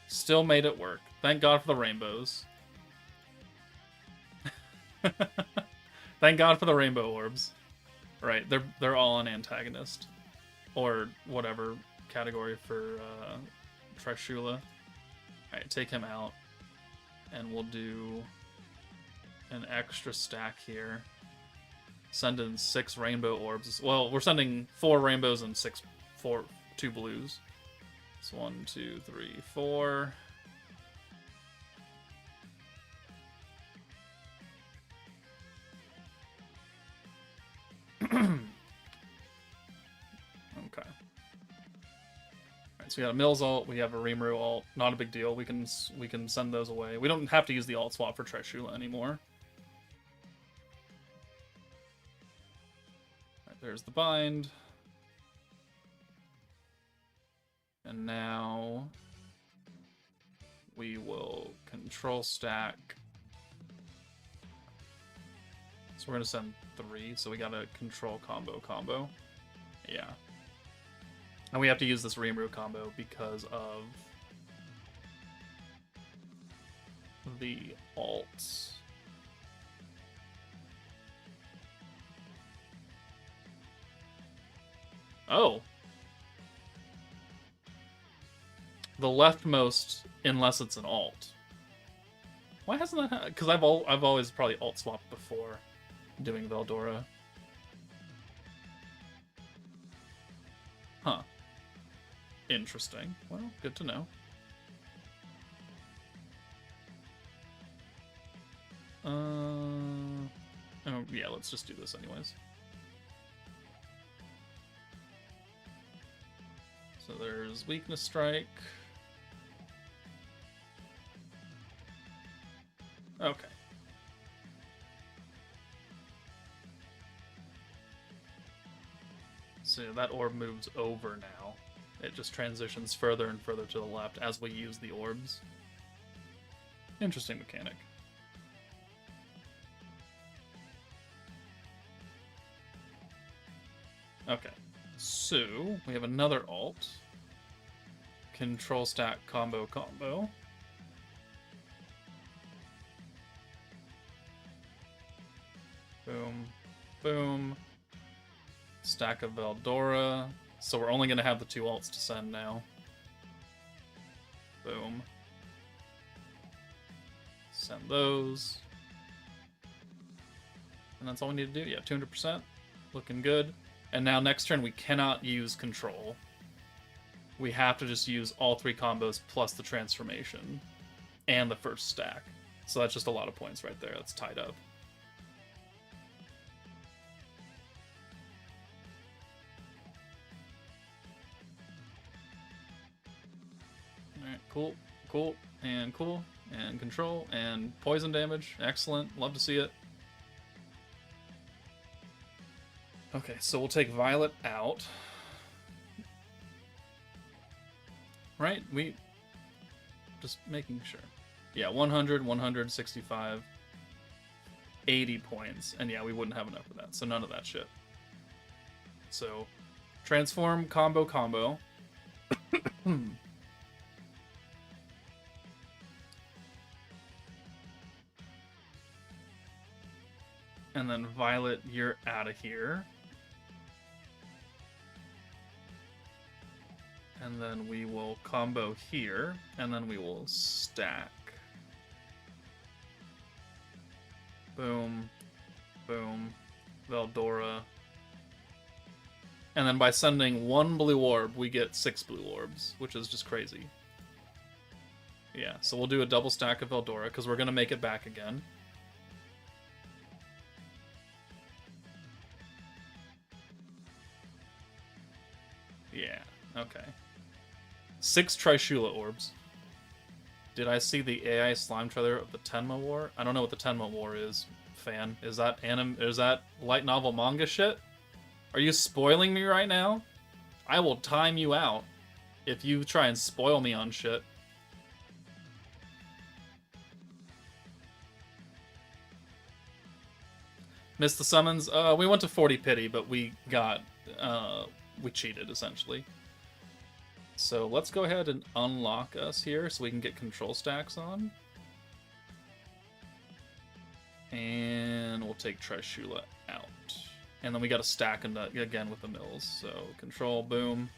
Still made it work. Thank God for the rainbows. Thank God for the rainbow orbs. Right, they're all an antagonist. Or whatever category for Trishula. Alright, take him out. And we'll do an extra stack here. Send in 6 rainbow orbs. Well, we're sending 4 rainbows and 2 blues. So 1, 2, 3, 4. Okay. Alright, so we got a Mills ult, we have a Rimuru ult. Not a big deal. We can send those away. We don't have to use the ult swap for Trishula anymore. Alright, there's the bind. And now we will control stack. So we're gonna send 3, so we got a control combo. Yeah. And we have to use this Rimuru combo because of the alts. Oh. The leftmost, unless it's an alt. Why hasn't that? Because I've always probably alt swapped before doing Veldora. Huh. Interesting. Well, good to know. Oh, yeah, let's just do this anyways. So there's Weakness Strike. Okay. So that orb moves over now. It just transitions further and further to the left as we use the orbs. Interesting mechanic. Okay. So, we have another alt. Control stack combo. Boom. Boom. Stack of Veldora. So we're only going to have the 2 alts to send now. Boom. Send those. And that's all we need to do. Yeah, 200%. Looking good. And now next turn we cannot use control. We have to just use all 3 combos plus the transformation. And the first stack. So that's just a lot of points right there. That's tied up. Alright, cool, and control, and poison damage. Excellent, love to see it. Okay, so we'll take Violet out. Right? We... Just making sure. Yeah, 100, 165, 80 points. And yeah, we wouldn't have enough for that, so none of that shit. So, transform, combo, combo. And then Violet, you're out of here. And then we will combo here, and then we will stack. Boom, boom, Veldora. And then by sending 1 blue orb, we get 6 blue orbs, which is just crazy. Yeah, so we'll do a double stack of Veldora, because we're going to make it back again. Yeah, okay. 6 Trishula orbs. Did I see the AI slime trailer of the Tenma War? I don't know what the Tenma War is, fan. Is that is that light novel manga shit? Are you spoiling me right now? I will time you out if you try and spoil me on shit. Missed the summons? We went to 40 pity, but we got... we cheated, essentially. So let's go ahead and unlock us here so we can get control stacks on. And we'll take Trishula out. And then we got to stack again with the mills. So control, boom.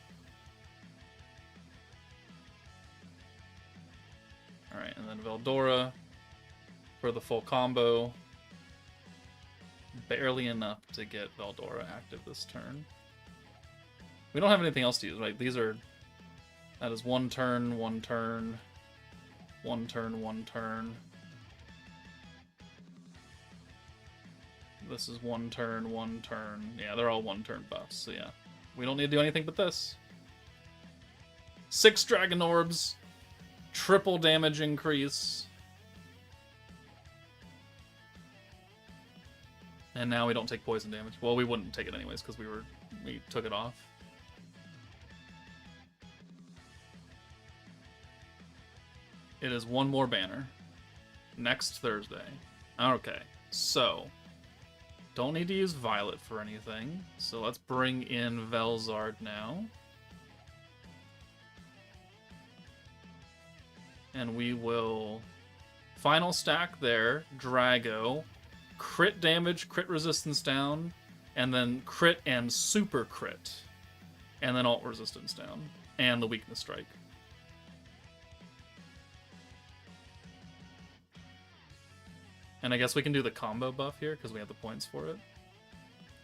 Alright, and then Veldora for the full combo. Barely enough to get Veldora active this turn. We don't have anything else to use, right? These are... That is 1 turn, 1 turn, 1 turn, 1 turn. This is 1 turn, 1 turn. Yeah, they're all 1 turn buffs, so yeah. We don't need to do anything but this. 6 Dragon Orbs. Triple damage increase. And now we don't take poison damage. Well, we wouldn't take it anyways, because we took it off. It is 1 more banner. Next Thursday. Okay, so... Don't need to use Violet for anything. So let's bring in VELZARD now. And we will... Final stack there. Drago. Crit damage, crit resistance down. And then crit and super crit. And then alt resistance down. And the weakness strike. And I guess we can do the combo buff here, because we have the points for it.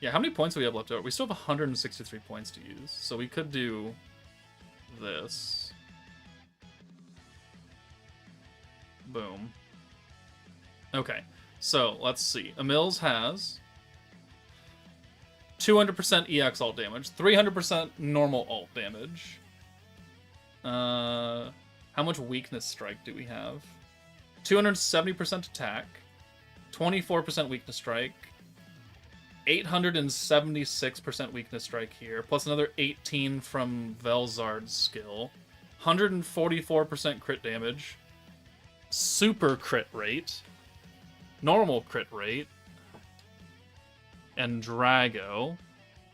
Yeah, how many points do we have left over? We still have 163 points to use, so we could do this. Boom. Okay, so let's see. Emils has 200% EX alt damage, 300% normal alt damage. How much weakness strike do we have? 270% attack. 24% weakness strike, 876% weakness strike here, plus another 18 from VELZARD's skill, 144% crit damage, super crit rate, normal crit rate, and Drago.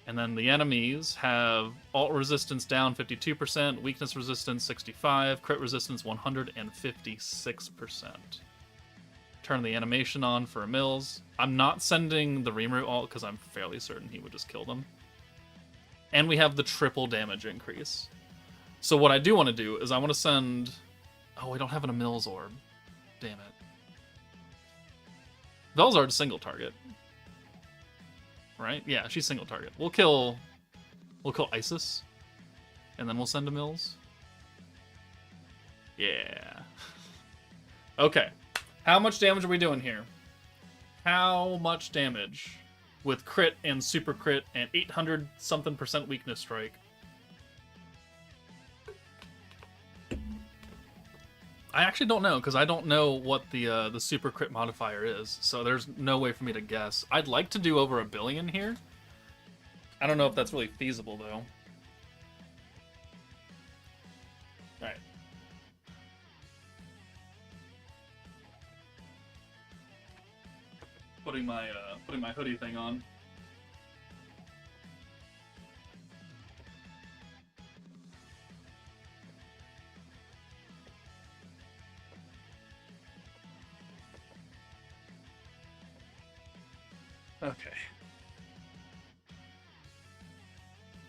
And then the enemies have alt resistance down 52%, weakness resistance 65%, crit resistance 156%. Turn the animation on for Emils. I'm not sending the Rimuru ult because I'm fairly certain he would just kill them. And we have the triple damage increase. So what I do want to do is I want to send... Oh, we don't have an Emils orb. Damn it. VELZARD's single target. Right? Yeah, she's single target. We'll kill Isis. And then we'll send Emils. Yeah. Okay. How much damage are we doing here? How much damage? With crit and super crit and 800-something% weakness strike. I actually don't know, because I don't know what the super crit modifier is, so there's no way for me to guess. I'd like to do over 1 billion here, I don't know if that's really feasible, though. Alright. Putting my hoodie thing on. Okay.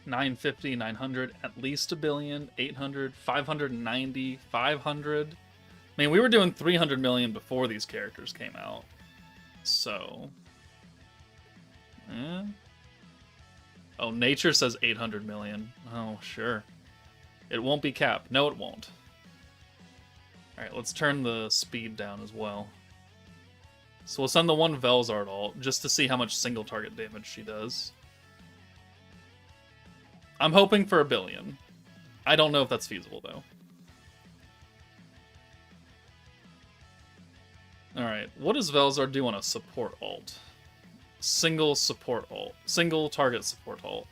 950, 900, at least a billion, 800, 590, 500. I mean, we were doing 300 million before these characters came out. So. Oh, nature says 800 million. Oh, sure. It won't be capped. No, it won't. Alright, let's turn the speed down as well. So we'll send the one VELZARD ult just to see how much single target damage she does. I'm hoping for a billion. I don't know if that's feasible, though. Alright, what does VELZARD do on a support ult? Single support ult. Single target support ult.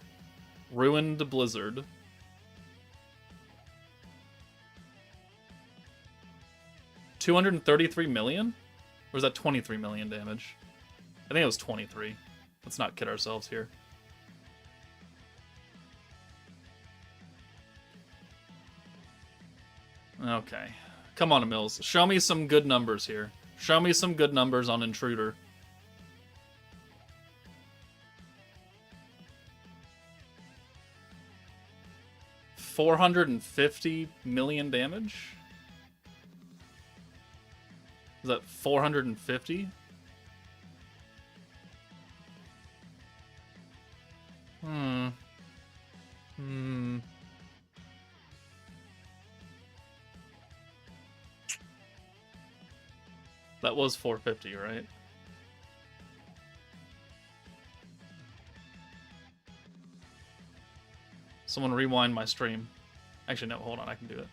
Ruined Blizzard. $233 million? Or is that 23 million damage? I think it was 23. Let's not kid ourselves here. Okay. Come on, Mills. Show me some good numbers here. Show me some good numbers on Intruder. $450 million damage? Is that 450? That was 450, right? Someone rewind my stream. Actually, no, hold on, I can do it.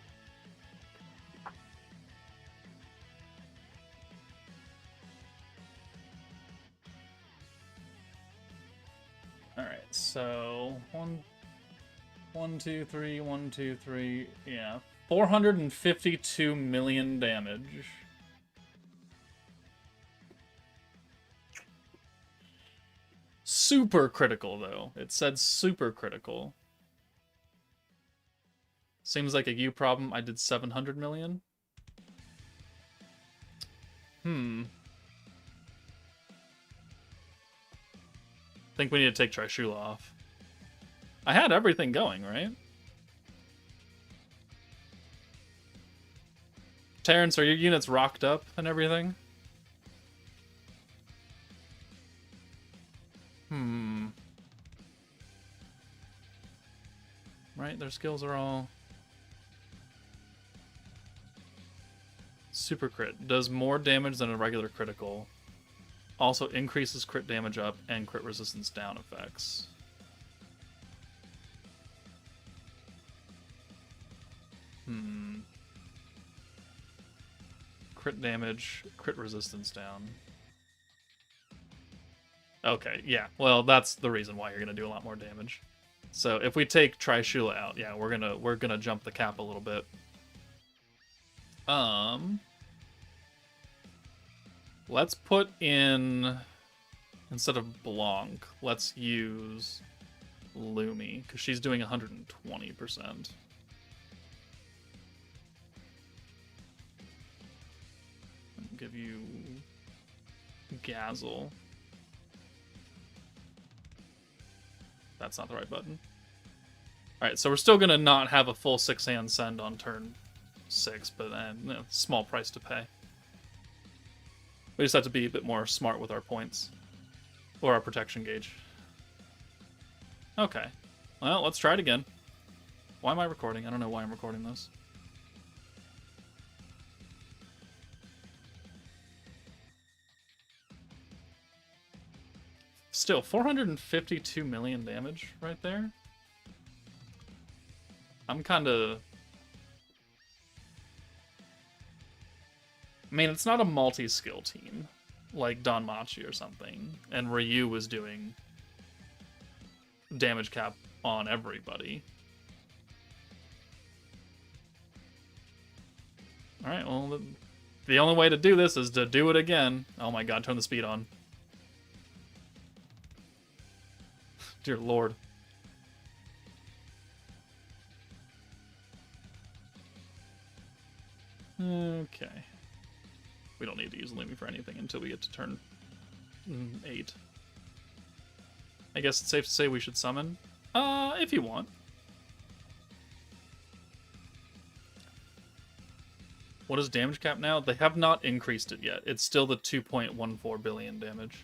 Alright, so 1, 2, 3, 1, 2, 3, yeah. 452 million damage. Super critical, though. It said super critical. Seems like a you problem. I did 700 million. Think we need to take Trishula off. I had everything going, right? Terrence, are your units rocked up and everything? Right, their skills are all... Super crit. Does more damage than a regular critical. Also increases crit damage up and crit resistance down effects. Crit damage, crit resistance down. Okay, yeah. Well, that's the reason why you're gonna do a lot more damage. So if we take Trishula out, yeah, we're gonna jump the cap a little bit. Let's put in, instead of Blanc, let's use Lumi, because she's doing 120%. Give you Gazel. That's not the right button. Alright, so we're still going to not have a full 6-hand send on turn 6, but small price to pay. We just have to be a bit more smart with our points. Or our protection gauge. Okay. Well, let's try it again. Why am I recording? I don't know why I'm recording this. Still, 452 million damage right there. I'm kind of... I mean, it's not a multi-skill team, like Danmachi or something, and Ryu was doing damage cap on everybody. Alright, well, the only way to do this is to do it again. Oh my god, turn the speed on. Dear lord. Okay. We don't need to use Lumi for anything until we get to turn 8. I guess it's safe to say we should summon. If you want. What is damage cap now? They have not increased it yet. It's still the 2.14 billion damage.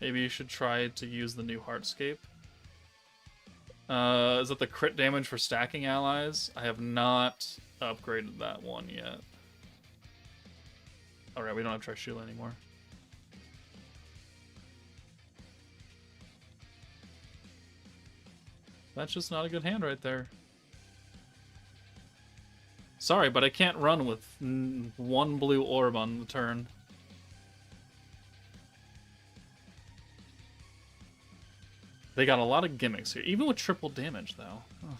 Maybe you should try to use the new Heartscape. Is that the crit damage for stacking allies? I have not upgraded that one yet. Alright, we don't have Trishula anymore. That's just not a good hand right there. Sorry, but I can't run with one blue orb on the turn. They got a lot of gimmicks here, even with triple damage, though. Oh.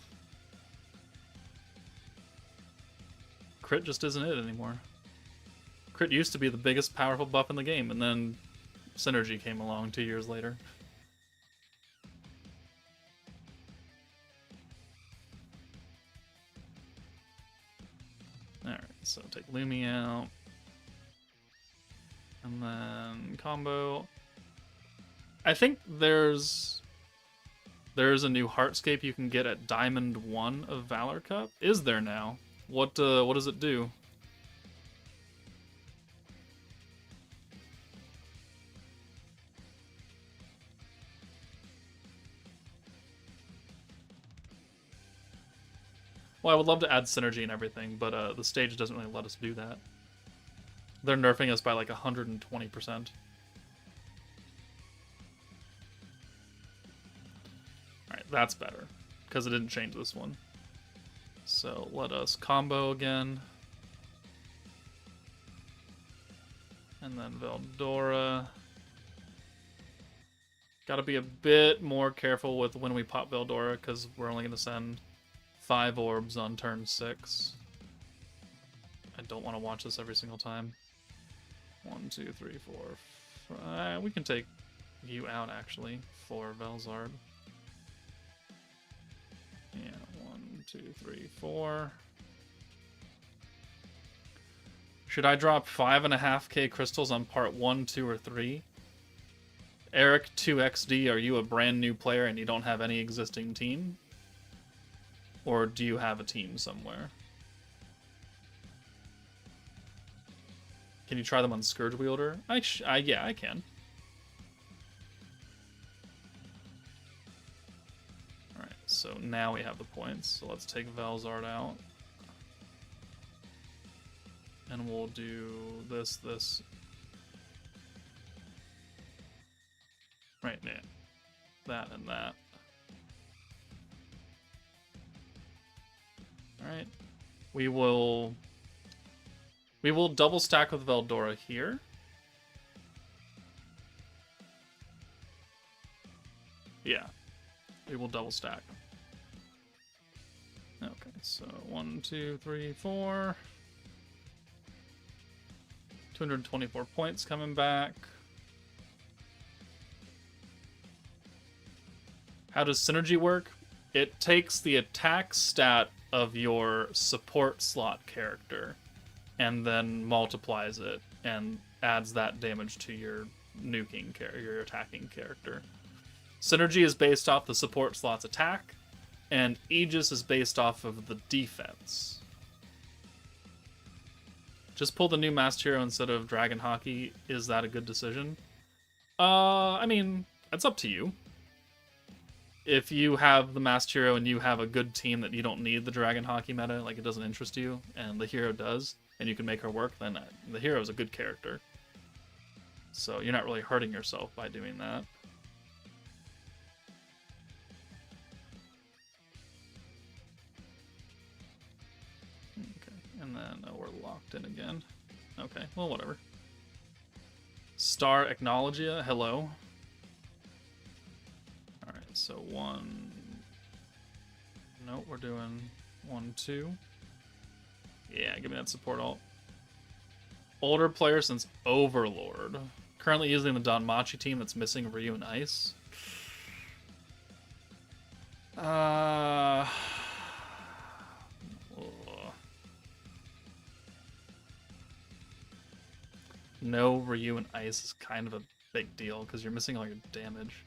Crit just isn't it anymore. Crit used to be the biggest powerful buff in the game, and then Synergy came along 2 years later. Alright, so take Lumi out. And then combo. I think there's a new Heartscape you can get at Diamond 1 of Valor Cup. Is there now? What does it do? Well, I would love to add synergy and everything, but the stage doesn't really let us do that. They're nerfing us by like 120%. Alright, that's better, because it didn't change this one. So let us combo again. And then Veldora. Gotta be a bit more careful with when we pop Veldora, because we're only going to send 5 orbs on turn 6. I don't want to watch this every single time. 1, 2, 3, 4, 5. We can take you out, actually, for VELZARD. Yeah, 1, 2, 3, 4. Should I drop 5.5k crystals on part 1, 2, or 3? Eric 2XD, are you a brand new player and you don't have any existing team? Or do you have a team somewhere? Can you try them on Scourge wielder? Yeah, I can. Alright, so now we have the points. So let's take VELZARD out. And we'll do this. Right, yeah. That and that. Alright. We will double stack with Veldora here. Yeah. We will double stack. Okay, so 1, 2, 3, 4. 224 points coming back. How does synergy work? It takes the attack stat of your support slot character and then multiplies it and adds that damage to your nuking character, your attacking character. Synergy is based off the support slot's attack, and Aegis is based off of the defense. Just pull the new Masked Hero instead of Dragon Hockey. Is that a good decision? I mean, it's up to you. If you have the Masked Hero and you have a good team that you don't need the Dragon Hockey meta, like it doesn't interest you, and the hero does, and you can make her work, then the hero is a good character. So you're not really hurting yourself by doing that. Okay. And then, oh, we're locked in again. Okay, well, whatever. Star Acknowledgia, hello. Alright, so 1... Nope, we're doing 1, 2. Yeah, give me that support alt. Older player since Overlord. Currently using the Danmachi team that's missing Ryu and Ice. No Ryu and Ice is kind of a big deal because you're missing all your damage.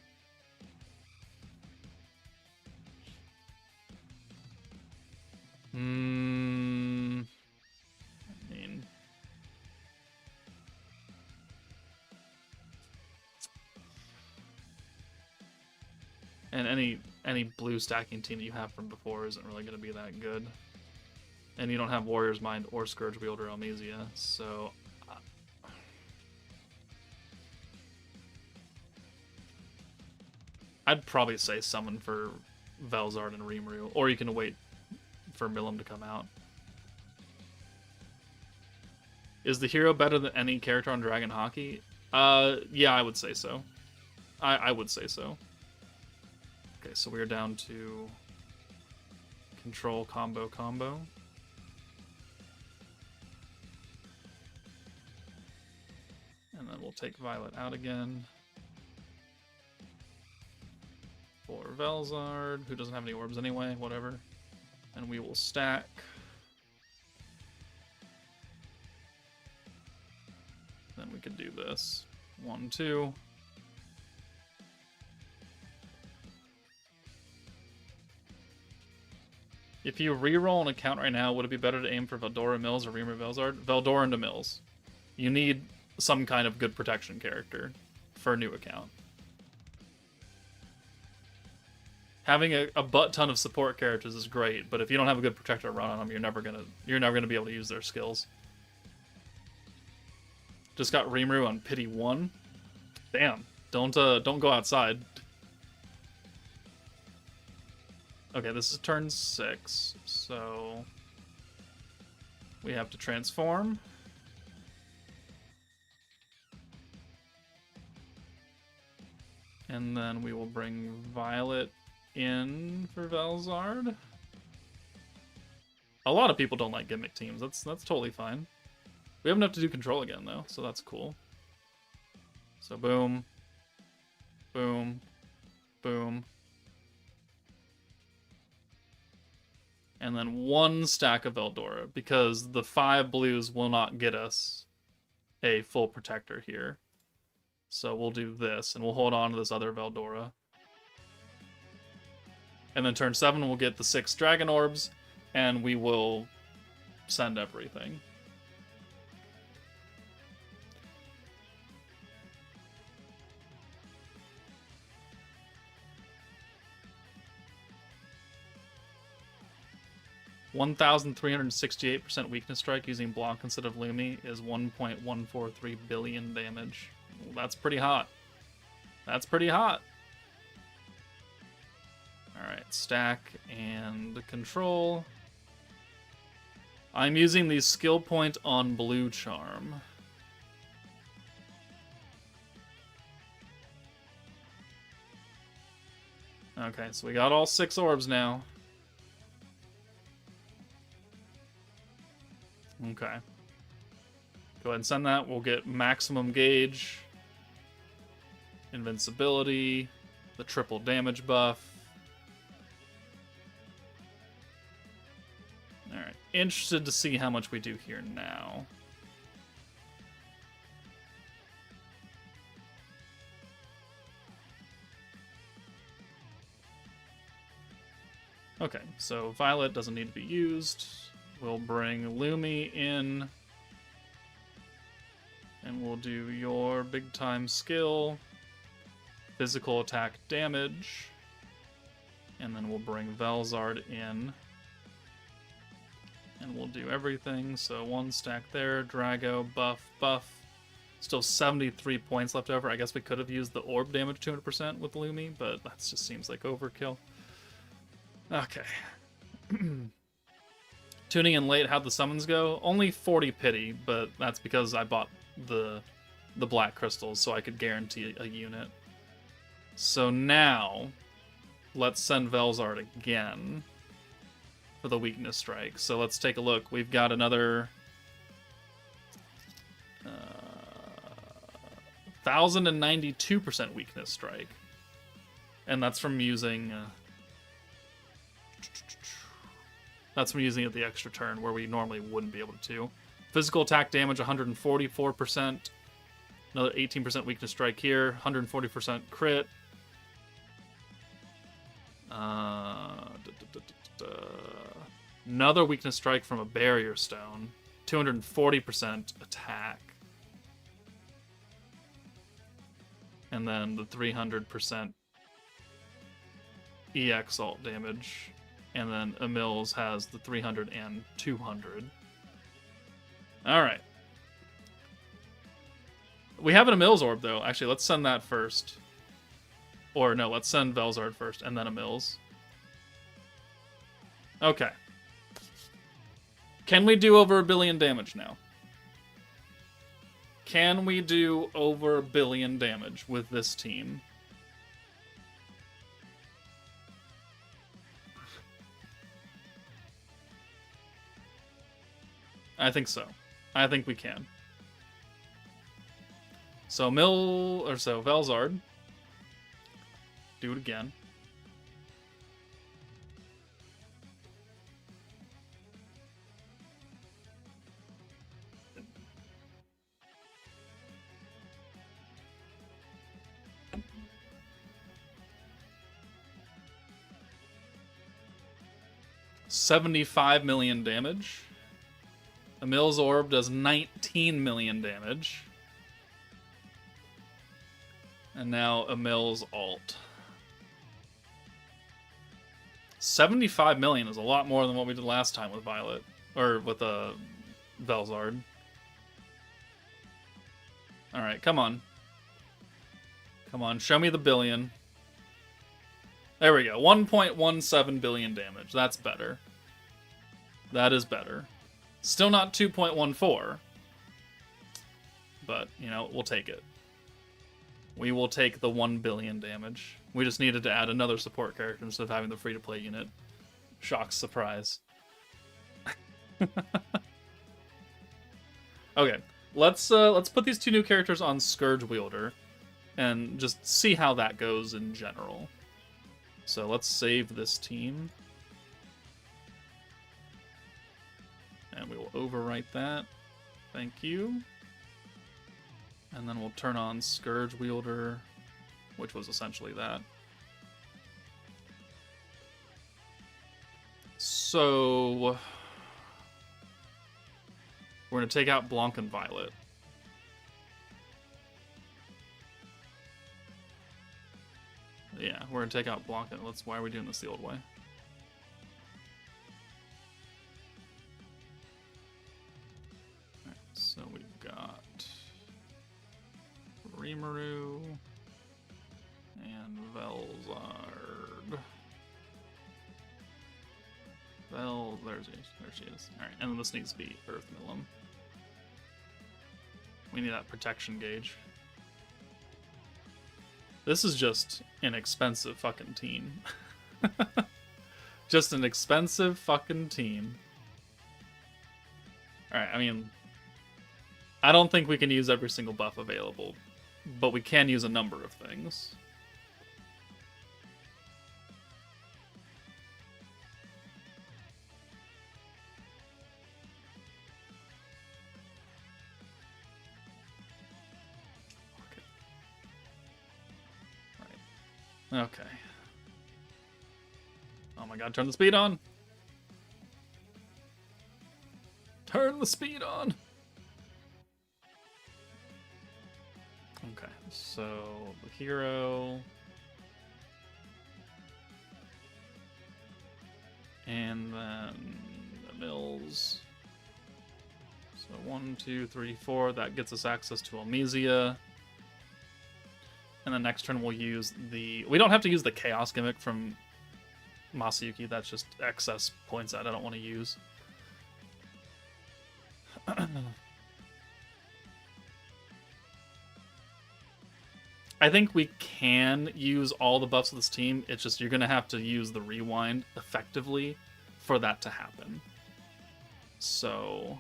I mean, and any blue stacking team that you have from before isn't really going to be that good. And you don't have Warrior's Mind or Scourge Wielder Almazia, so I'd probably say summon for VELZARD and Rimuru, or you can wait for Milim to come out. Is the hero better than any character on Dragon Hockey? Yeah, I would say so. I would say so. Okay, so we're down to control combo. And then we'll take Violet out again. For VELZARD, who doesn't have any orbs anyway, whatever. And we will stack. Then we could do this. 1, 2. If you reroll an account right now, would it be better to aim for Veldora Mills or Rimuru VELZARD? Veldora into Mills. You need some kind of good protection character for a new account. Having a butt ton of support characters is great, but if you don't have a good protector run on them, you're never gonna be able to use their skills. Just got Rimuru on Pity 1. Damn. Don't go outside. Okay, this is turn 6, so we have to transform. And then we will bring Violet in for VELZARD. A lot of people don't like gimmick teams. That's totally fine. We have enough to do control again though, so that's cool. So boom, boom, boom. And then 1 stack of Veldora, because the 5 blues will not get us a full protector here. So we'll do this, and we'll hold on to this other Veldora. And then turn 7, we'll get the 6 Dragon Orbs, and we will send everything. (1,368% weakness strike using Blanc instead of Lumi is 1.143 billion damage. Well, that's pretty hot. That's pretty hot. Alright, stack and control. I'm using the skill point on Blue Charm. Okay, so we got all 6 orbs now. Okay. Go ahead and send that. We'll get maximum gauge, invincibility, the triple damage buff. Alright. Interested to see how much we do here now. Okay, so Violet doesn't need to be used. We'll bring Lumi in. And we'll do your big time skill. Physical attack damage. And then we'll bring VELZARD in. And we'll do everything. So 1 stack there. Drago, buff, buff. Still 73 points left over. I guess we could have used the orb damage 200% with Lumi, but that just seems like overkill. Okay. Tuning in late, how'd the summons go? Only 40 pity, but that's because I bought the black crystals, so I could guarantee a unit. So now, let's send VELZARD again for the weakness strike. So let's take a look. We've got another 1,092% weakness strike. And that's from using... that's from using it the extra turn, where we normally wouldn't be able to. Physical attack damage, 144%. Another 18% weakness strike here. 140% crit. Another weakness strike from a barrier stone. 240% attack. And then the 300% EX alt damage. And then Emil's has the 300 and 200. Alright. We have an Emil's orb, though. Actually, let's send that first. Or no, let's send VELZARD first, and then Emil's. Okay. Can we do over 1 billion damage now? Can we do over 1 billion damage with this team? I think so. I think we can. So VELZARD. Do it again. $75 million damage. Emil's orb does 19 million damage. And now Emil's alt. 75 million is a lot more than what we did last time with Violet. Or with VELZARD. Alright, come on. Come on, show me the billion. There we go. 1.17 billion damage. That's better. That is better. Still not 2.14. But, you know, we'll take it. We will take the 1 billion damage. We just needed to add another support character instead of having the free-to-play unit. Shock, surprise. Okay, let's put these two new characters on Scourge Wielder and just see how that goes in general. So let's save this team. And we will overwrite that. Thank you. And then we'll turn on Scourge Wielder, which was essentially that. So we're going to take out Blanc and Violet. Yeah, we're going to take out Blanc and why are we doing this the old way? Alright, so we've got Rimuru and VELZARD. There she is. Alright, and then this needs to be Earth Millum. We need that protection gauge. This is just an expensive fucking team. Just an expensive fucking team. Alright, I mean, I don't think we can use every single buff available, but we can use a number of things. Okay. Oh my god, turn the speed on! Turn the speed on! Okay, so the hero... And then the mills. So 1, 2, 3, 4, that gets us access to Almesia. And then next turn we'll use the... We don't have to use the Chaos gimmick from Masayuki. That's just excess points that I don't want to use. I think we can use all the buffs of this team. It's just you're going to have to use the rewind effectively for that to happen. So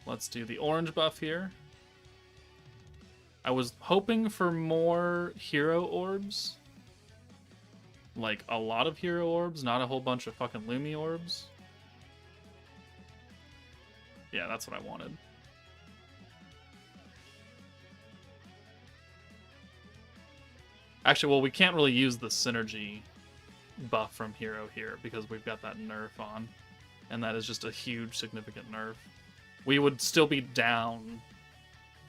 let's do the orange buff here. I was hoping for more hero orbs. Like a lot of hero orbs, not a whole bunch of fucking Lumi orbs. Yeah, that's what I wanted. Actually, well, we can't really use the synergy buff from hero here because we've got that nerf on. And that is just a huge, significant nerf. We would still be down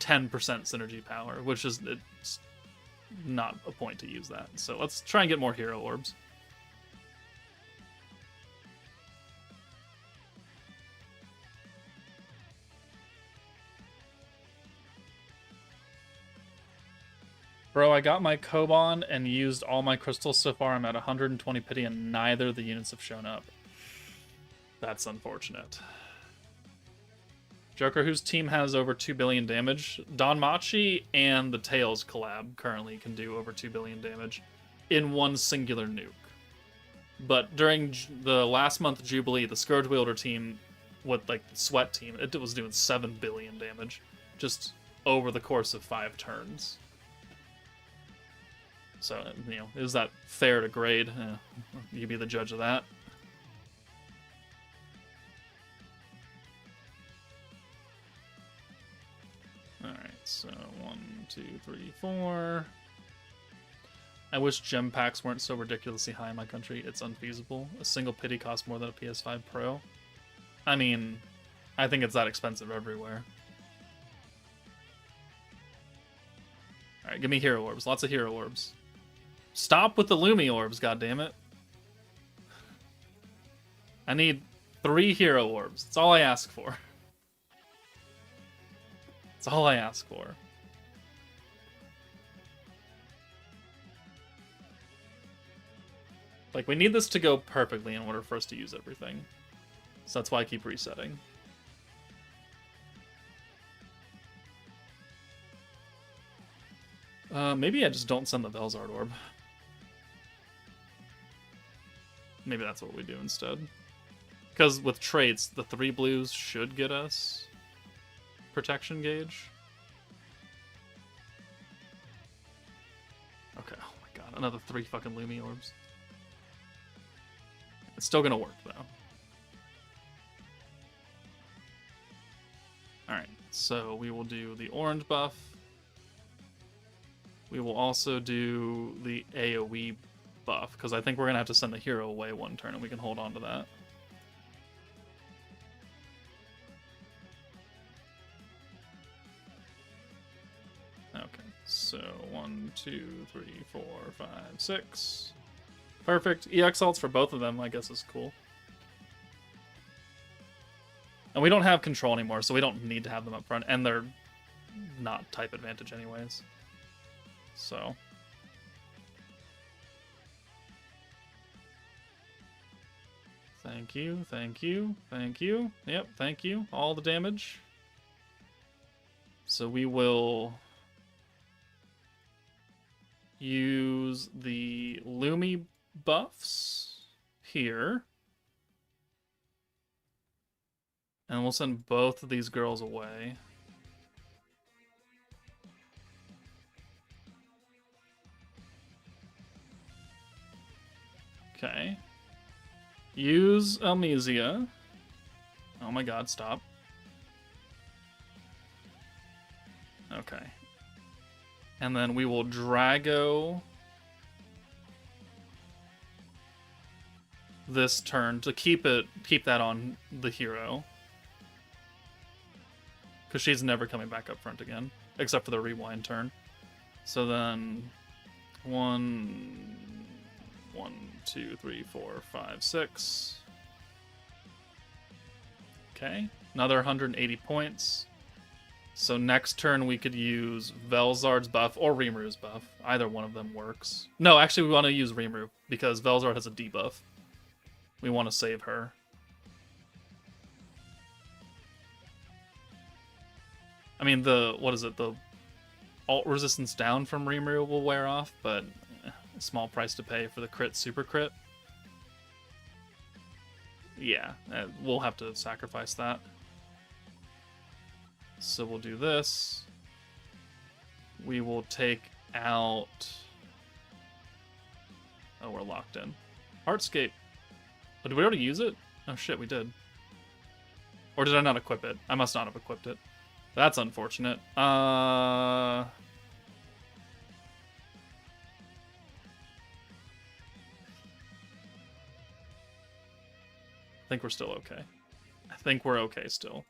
10% synergy power, which is it's not a point to use that. So let's try and get more hero orbs. Bro, I got my Koban and used all my crystals so far. I'm at 120 pity and neither of the units have shown up. That's unfortunate. Joker, whose team has over 2 billion damage? Danmachi and the Tails collab currently can do over 2 billion damage in one singular nuke. But during the last month Jubilee, the Scourge wielder team with like the sweat team, it was doing 7 billion damage just over the course of 5 turns. So, you know, is that fair to grade? You be the judge of that. Alright, so 1, 2, 3, 4. I wish gem packs weren't so ridiculously high in my country. It's unfeasible. A single pity costs more than a PS5 Pro. I mean, I think it's that expensive everywhere. Alright, give me hero orbs. Lots of hero orbs. Stop with the Lumi orbs, goddammit. I need 3 hero orbs. That's all I ask for. That's all I ask for. Like, we need this to go perfectly in order for us to use everything. So that's why I keep resetting. Maybe I just don't send the VELZARD orb. Maybe that's what we do instead. Because with traits, the 3 blues should get us protection gauge. Okay, oh my god, another 3 fucking Lumi orbs. It's still gonna work, though. Alright, so we will do the orange buff. We will also do the AoE buff, because I think we're going to have to send the hero away one turn, and we can hold on to that. Okay, so 1, 2, 3, 4, 5, 6. Perfect. EX ults for both of them, I guess, is cool. And we don't have control anymore, so we don't need to have them up front, and they're not type advantage anyways. So... Thank you, thank you, thank you. Yep, thank you. All the damage. So we will use the Lumi buffs here. And we'll send both of these girls away. Okay. Use Elmesia. Oh my god, stop. Okay. And then we will Drago this turn to keep that on the hero. Because she's never coming back up front again. Except for the rewind turn. So then 1, 2, 3, 4, 5, 6. Okay, another 180 points. So next turn we could use VELZARD's buff or Rimuru's buff. Either one of them works. No, actually we want to use Rimuru because VELZARD has a debuff. We want to save her. I mean, what is it? The alt resistance down from Rimuru will wear off, but a small price to pay for the crit super crit. Yeah, we'll have to sacrifice that. So we'll do this. We will take out... Oh, we're locked in. Heartscape. Oh, did we already use it? Oh shit, we did. Or did I not equip it? I must not have equipped it. That's unfortunate. I think we're still okay. I think we're okay still.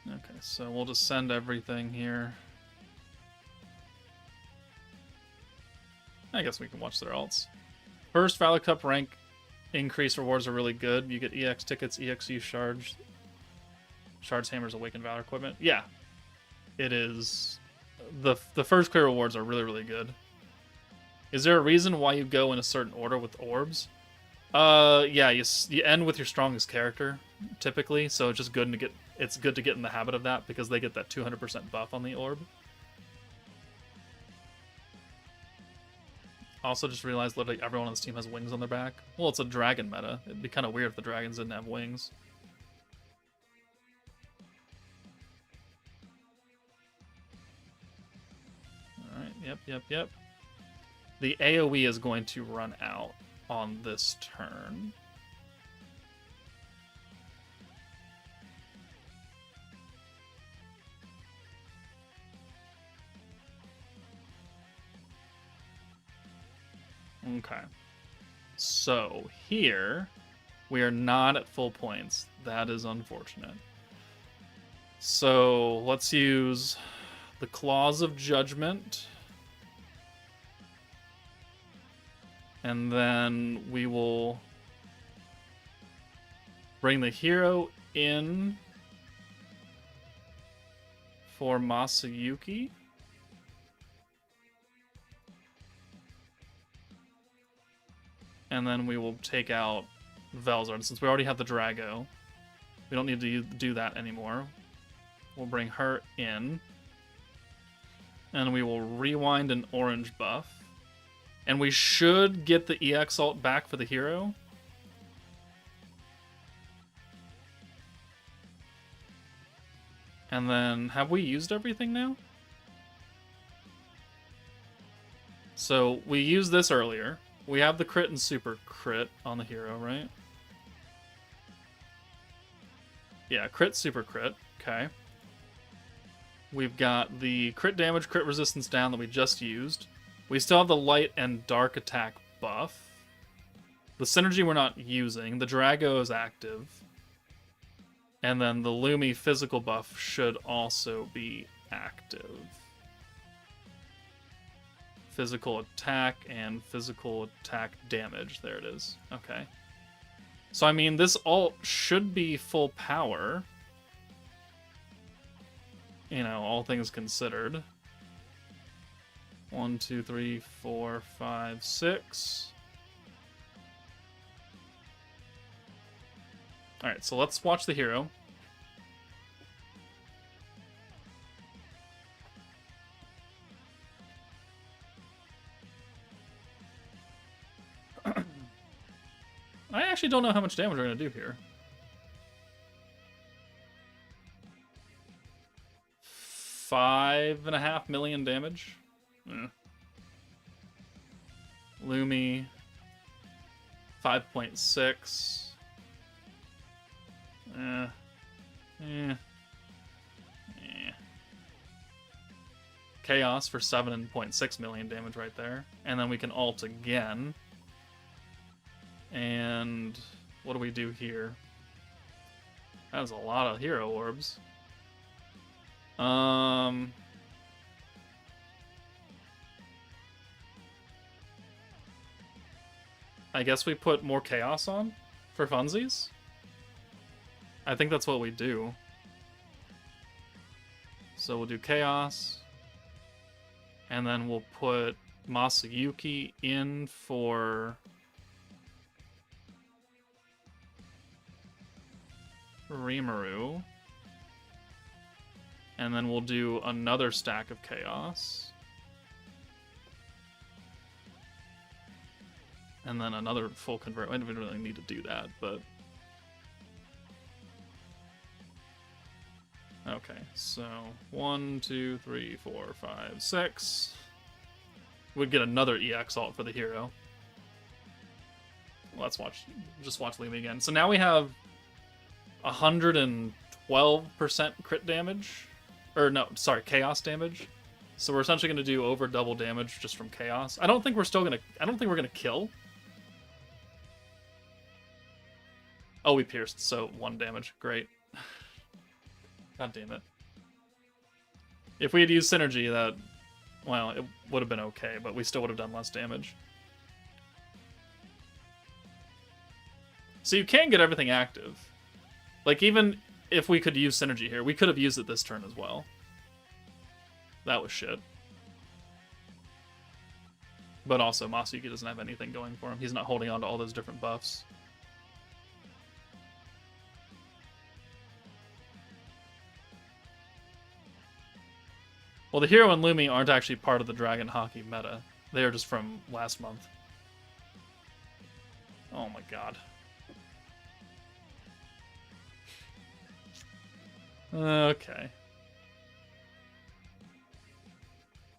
Okay, so we'll just send everything here. I guess we can watch their alts. First Valor Cup rank increase rewards are really good. You get EX tickets, EXU shards, hammers, awakened Valor equipment. Yeah, it is. The first clear rewards are really, really good. Is there a reason why you go in a certain order with orbs? Yeah, you end with your strongest character typically, so it's just good to get. It's good to get in the habit of that because they get that 200% buff on the orb. Also, just realized literally everyone on this team has wings on their back. Well, it's a dragon meta. It'd be kind of weird if the dragons didn't have wings. Alright, yep. The AoE is going to run out on this turn. Okay. So, here, we are not at full points. That is unfortunate. So, let's use the Claws of Judgment. And then we will bring the hero in for Masayuki. And then we will take out VELZARD. Since we already have the Drago, we don't need to do that anymore. We'll bring her in. And we will rewind an orange buff. And we should get the EX ult back for the hero. And then, have we used everything now? So, we used this earlier. We have the crit and super crit on the hero, right? Yeah, crit, super crit. Okay. We've got the crit damage, crit resistance down that we just used. We still have the light and dark attack buff. The synergy we're not using. The Drago is active. And then the Lumi physical buff should also be active. Physical attack and physical attack damage. There it is. Okay. So, I mean, this ult should be full power. You know, all things considered. 1, 2, 3, 4, 5, 6. Alright, so let's watch the hero. I actually don't know how much damage we're going to do here. 5.5 million damage. Lumi 5.6. Chaos for 7.6 million damage right there. And then we can ult again. And what do we do here? That is a lot of hero orbs. I guess we put more chaos on for funsies. I think that's what we do. So we'll do chaos. And then we'll put Masayuki in for Rimuru. And then we'll do another stack of chaos. And then another full convert. I don't really need to do that, but... Okay, so 1, 2, 3, 4, 5, 6. We'd get another EX alt for the hero. Let's just watch Lumi again. So now we have 112% crit damage. Or no, sorry, chaos damage. So we're essentially going to do over double damage just from chaos. I don't think we're going to kill. Oh, we pierced, so 1 damage. Great. God damn it. If we had used synergy, that... Well, it would have been okay, but we still would have done less damage. So you can get everything active. Like, even if we could use synergy here, we could have used it this turn as well. That was shit. But also, Masuyuki doesn't have anything going for him. He's not holding on to all those different buffs. Well, the hero and Lumi aren't actually part of the Dragon Hockey meta. They are just from last month. Oh my god. Okay.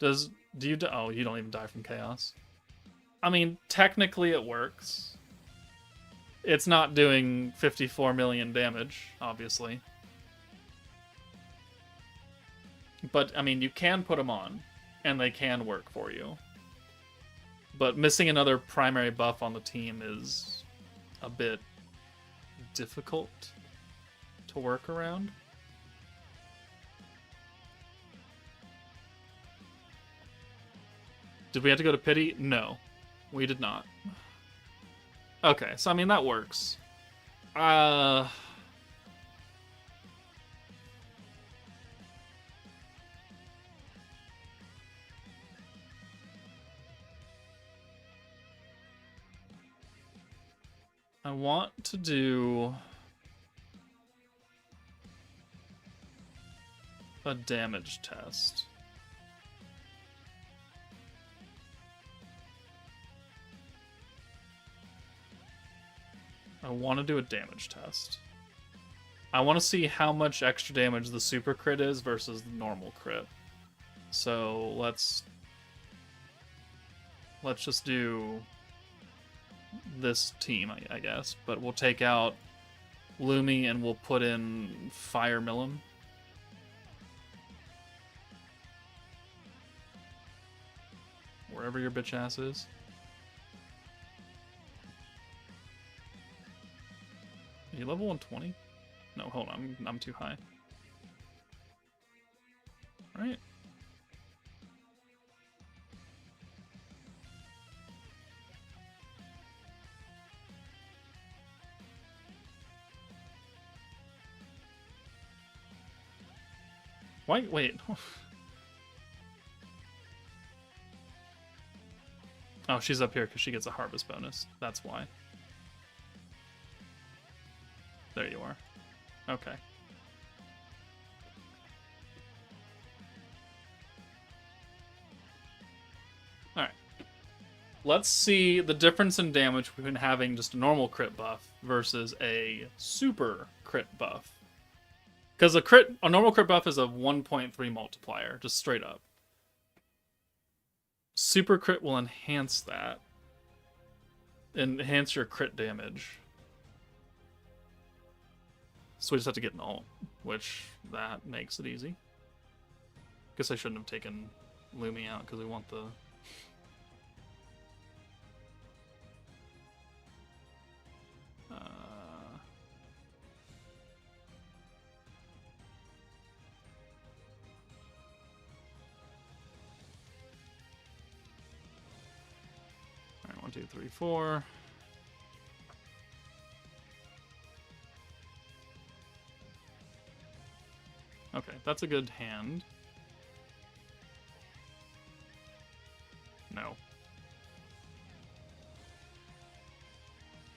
Oh, you don't even die from chaos. I mean, technically it works. It's not doing 54 million damage, obviously. But, I mean, you can put them on, and they can work for you. But missing another primary buff on the team is a bit difficult to work around. Did we have to go to pity? No, we did not. Okay, so I mean, that works. I want to do a damage test. I want to do a damage test. I want to see how much extra damage the super crit is versus the normal crit. So let's just do this team, I guess. But we'll take out Lumi and we'll put in Fire Millum. Wherever your bitch ass is. Are you level 120? No, hold on, I'm too high. Alright. Wait. Oh, she's up here because she gets a harvest bonus. That's why. There you are. Okay. Alright. Let's see the difference in damage between having just a normal crit buff versus a super crit buff. Because a normal crit buff is a 1.3 multiplier, just straight up. Super crit will enhance that. Enhance your crit damage. So we just have to get an ult, which that makes it easy. Guess I shouldn't have taken Lumi out because we want the... Alright, 1, 2, 3, 4. Okay, that's a good hand. No.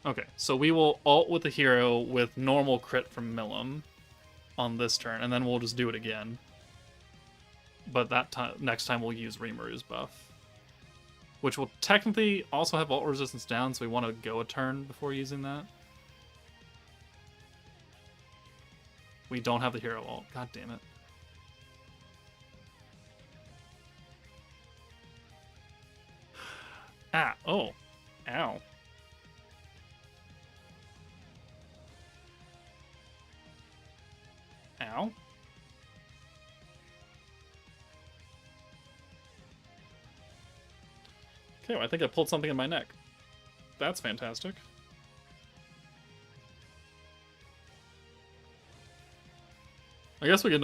Okay, so we will ult with the hero with normal crit from Milim on this turn, and then we'll just do it again. But that time, next time we'll use Rimuru's buff, which will technically also have ult resistance down, so we want to go a turn before using that. We don't have the hero ult. God damn it. Ah, oh. Ow. Ow. Okay, well, I think I pulled something in my neck. That's fantastic. I guess we could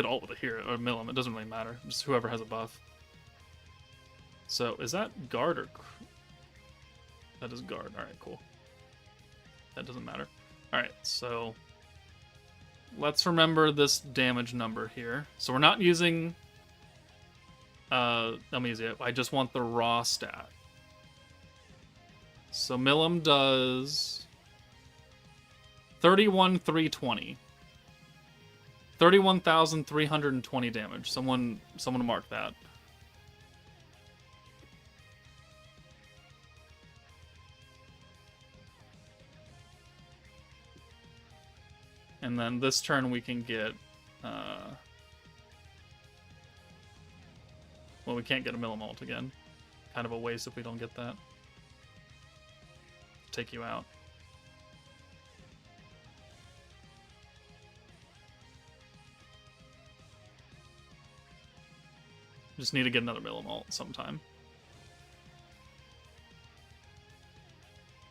ult with a hero or Milim. It doesn't really matter. Just whoever has a buff. So is that guard or? That is guard. All right, cool. That doesn't matter. All right, so let's remember this damage number here. So we're not using Amnesia. I just want the raw stat. So Milim does 31,320. 31,320 damage. Someone mark that. And then this turn we can get well, we can't get a Milim ult again. Kind of a waste if we don't get that. Take you out. Just need to get another Milim ult sometime.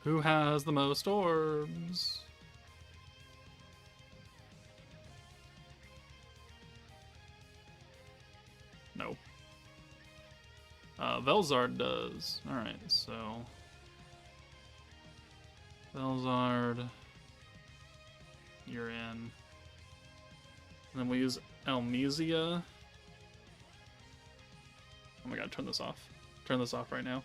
Who has the most orbs? Nope. VELZARD does. Alright, so VELZARD, you're in. And then we use Amnesia. Oh my god, turn this off. Turn this off right now.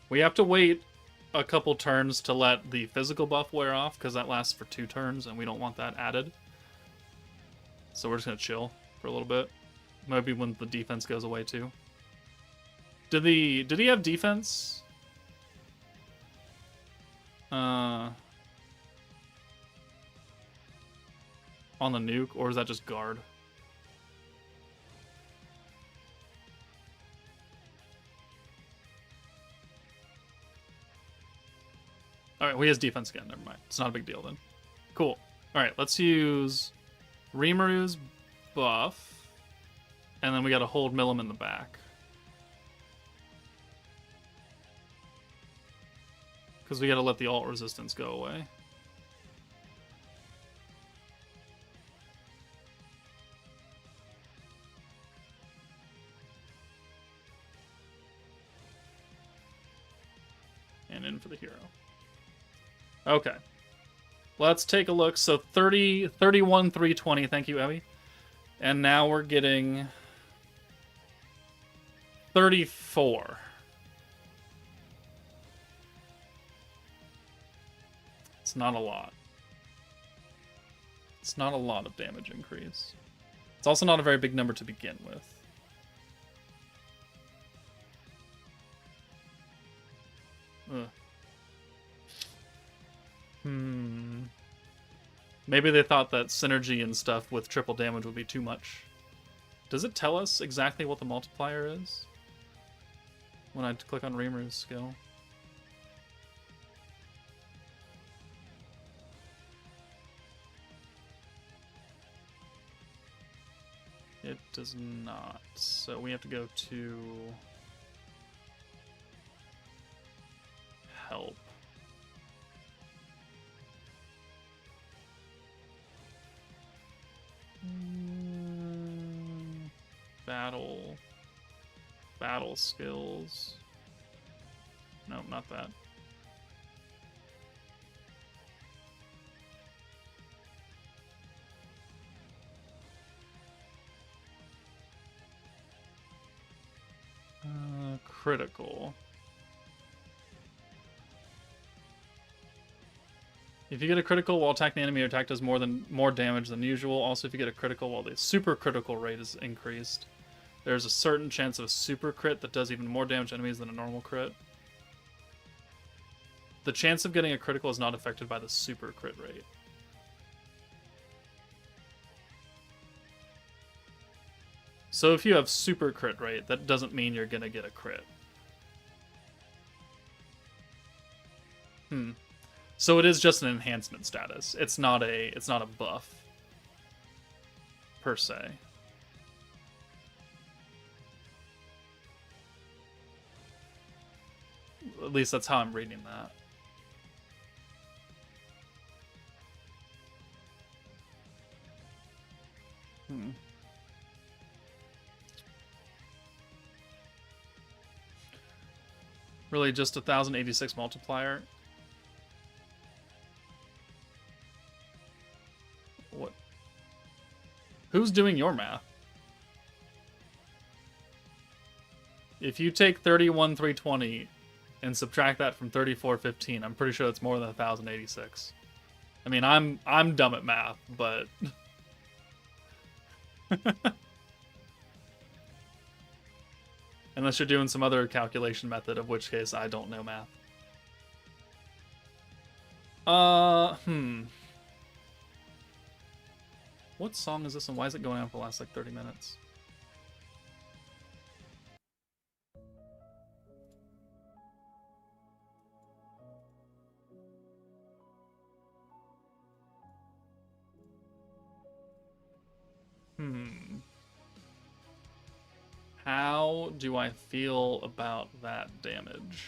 We have to wait a couple turns to let the physical buff wear off, because that lasts for 2 turns, and we don't want that added. So we're just going to chill for a little bit. Maybe when the defense goes away, too. Did he have defense? On the nuke, or is that just guard? Alright, well, he has defense again. Never mind. It's not a big deal then. Cool. Alright, let's use Rimuru's buff. And then we gotta hold Milim in the back. Because we gotta let the ult resistance go away. And in for the hero. Okay. Let's take a look. So 31,320. Thank you, Abby. And now we're getting 34. It's not a lot. It's not a lot of damage increase. It's also not a very big number to begin with. Ugh. Maybe they thought that synergy and stuff with triple damage would be too much. Does it tell us exactly what the multiplier is? When I click on Rimuru's skill? It does not. So we have to go to help. Battle skills. No, not that. critical. If you get a critical while attacking the enemy, your attack does more damage than usual. Also, if you get a critical while the super critical rate is increased, there's a certain chance of a super crit that does even more damage to enemies than a normal crit. The chance of getting a critical is not affected by the super crit rate. So if you have super crit rate, that doesn't mean you're gonna get a crit. So it is just an enhancement status. It's not a buff per se. At least that's how I'm reading that. Really just 1086 multiplier. What? Who's doing your math? If you take 31,320 and subtract that from 34,15, I'm pretty sure it's more than 1086. I mean, I'm dumb at math, but unless you're doing some other calculation method, of which case I don't know math. What song is this and why is it going on for the last like 30 minutes? How do I feel about that damage?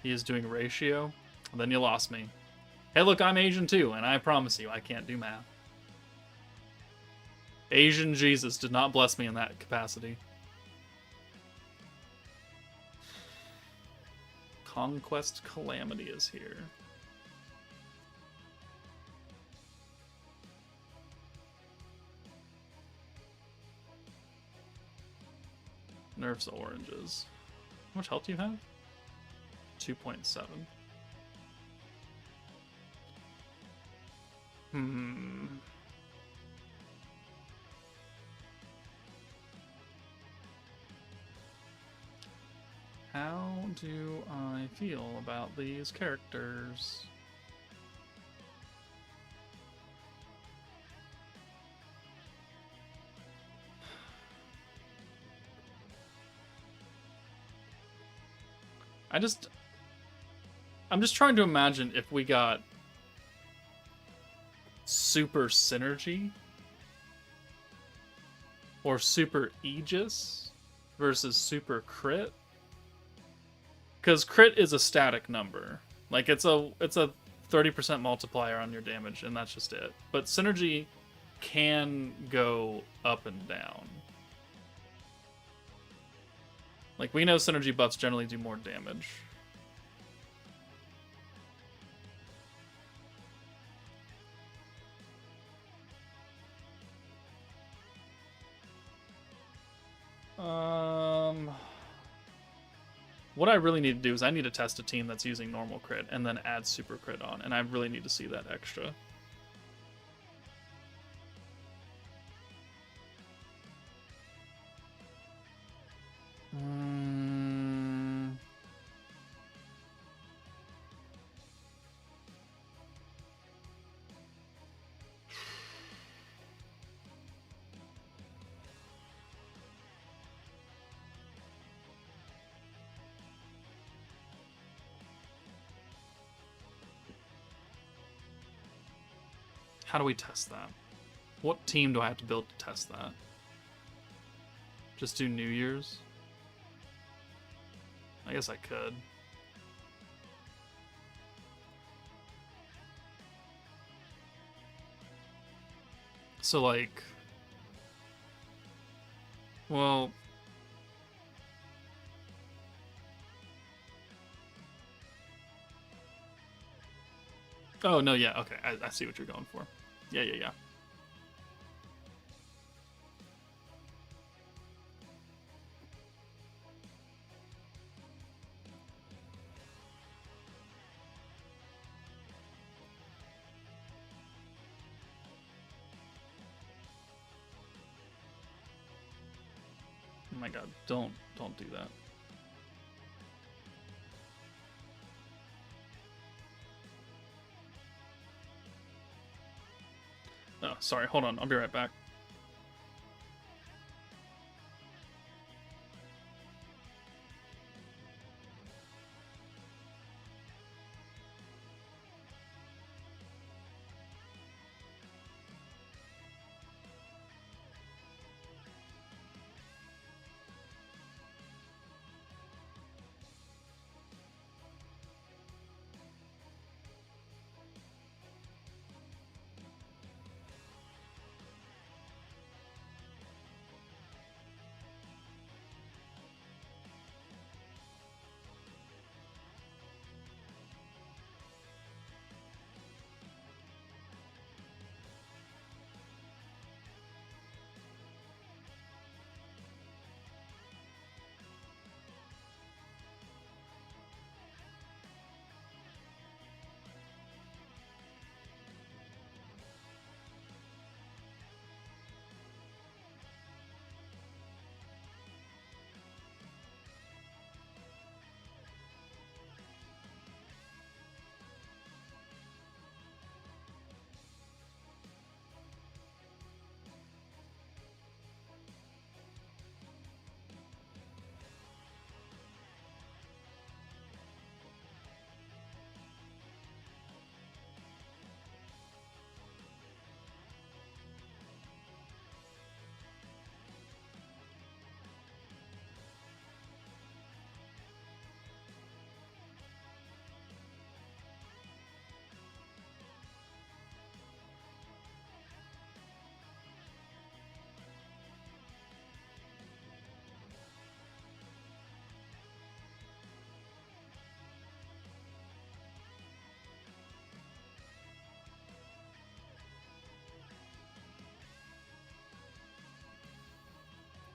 He is doing ratio. Then you lost me. Hey, look, I'm Asian too, and I promise you, I can't do math. Asian Jesus did not bless me in that capacity. Conquest Calamity is here. Nerfs oranges. How much health do you have? 2.7. How do I feel about these characters? I'm just trying to imagine if we got super synergy or super aegis versus super crit, because crit is a static number, like it's a 30% multiplier on your damage and that's just it, but synergy can go up and down. Like, we know synergy buffs generally do more damage. What I really need to do is I need to test a team that's using normal crit and then add super crit on, and I really need to see that extra. How do we test that? What team do I have to build to test that? Just do New Year's? I guess I could. So, like... Well... Oh, no, yeah, okay. I see what you're going for. Yeah. Oh my god, don't do that. Oh, sorry, hold on, I'll be right back.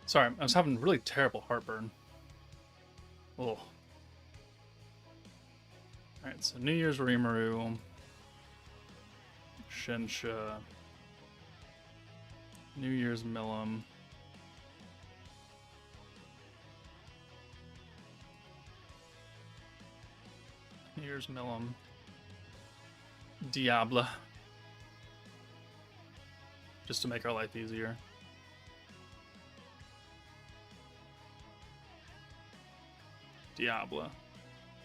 Sorry, I was having really terrible heartburn. Oh. Alright, so New Year's Rimuru. Shinsha. New Year's Millum. New Year's Millum. Diablo. Just to make our life easier. Diablo.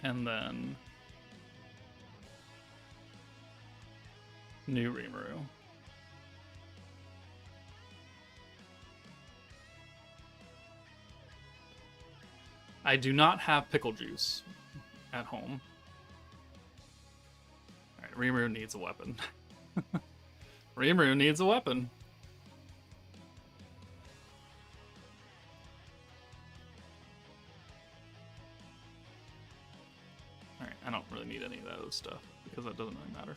And then New Rimuru. I do not have pickle juice at home. Alright, Rimuru needs a weapon. Rimuru needs a weapon. Alright, I don't really need any of that stuff because that doesn't really matter.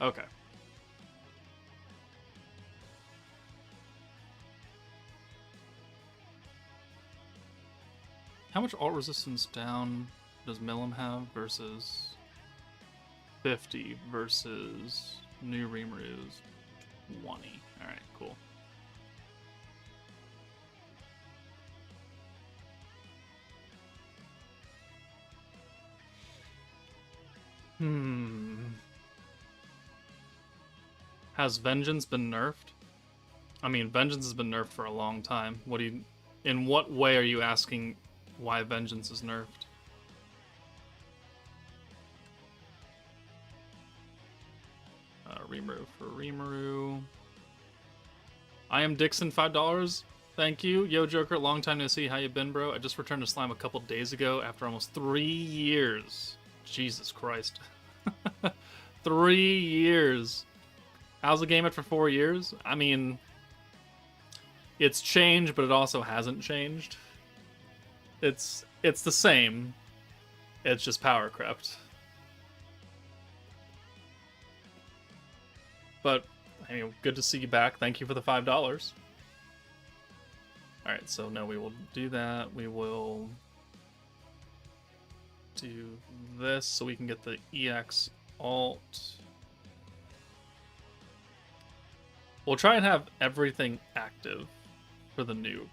Okay. How much alt resistance down does Millum have versus 50 versus New Rimuru's 20? Alright, cool. Has Vengeance been nerfed? I mean, Vengeance has been nerfed for a long time. In what way are you asking why Vengeance is nerfed? Rimuru for Rimuru. I am Dixon, $5. Thank you. Yo, Joker, long time no see. How you been, bro? I just returned to Slime a couple days ago after almost 3 years. Jesus Christ. 3 years. How's the game at for 4 years? I mean, it's changed, but it also hasn't changed. It's the same. It's just power crept. But I mean, good to see you back. Thank you for the $5. All right, so no, we will do that. We will do this so we can get the EX alt. We'll try and have everything active for the nuke.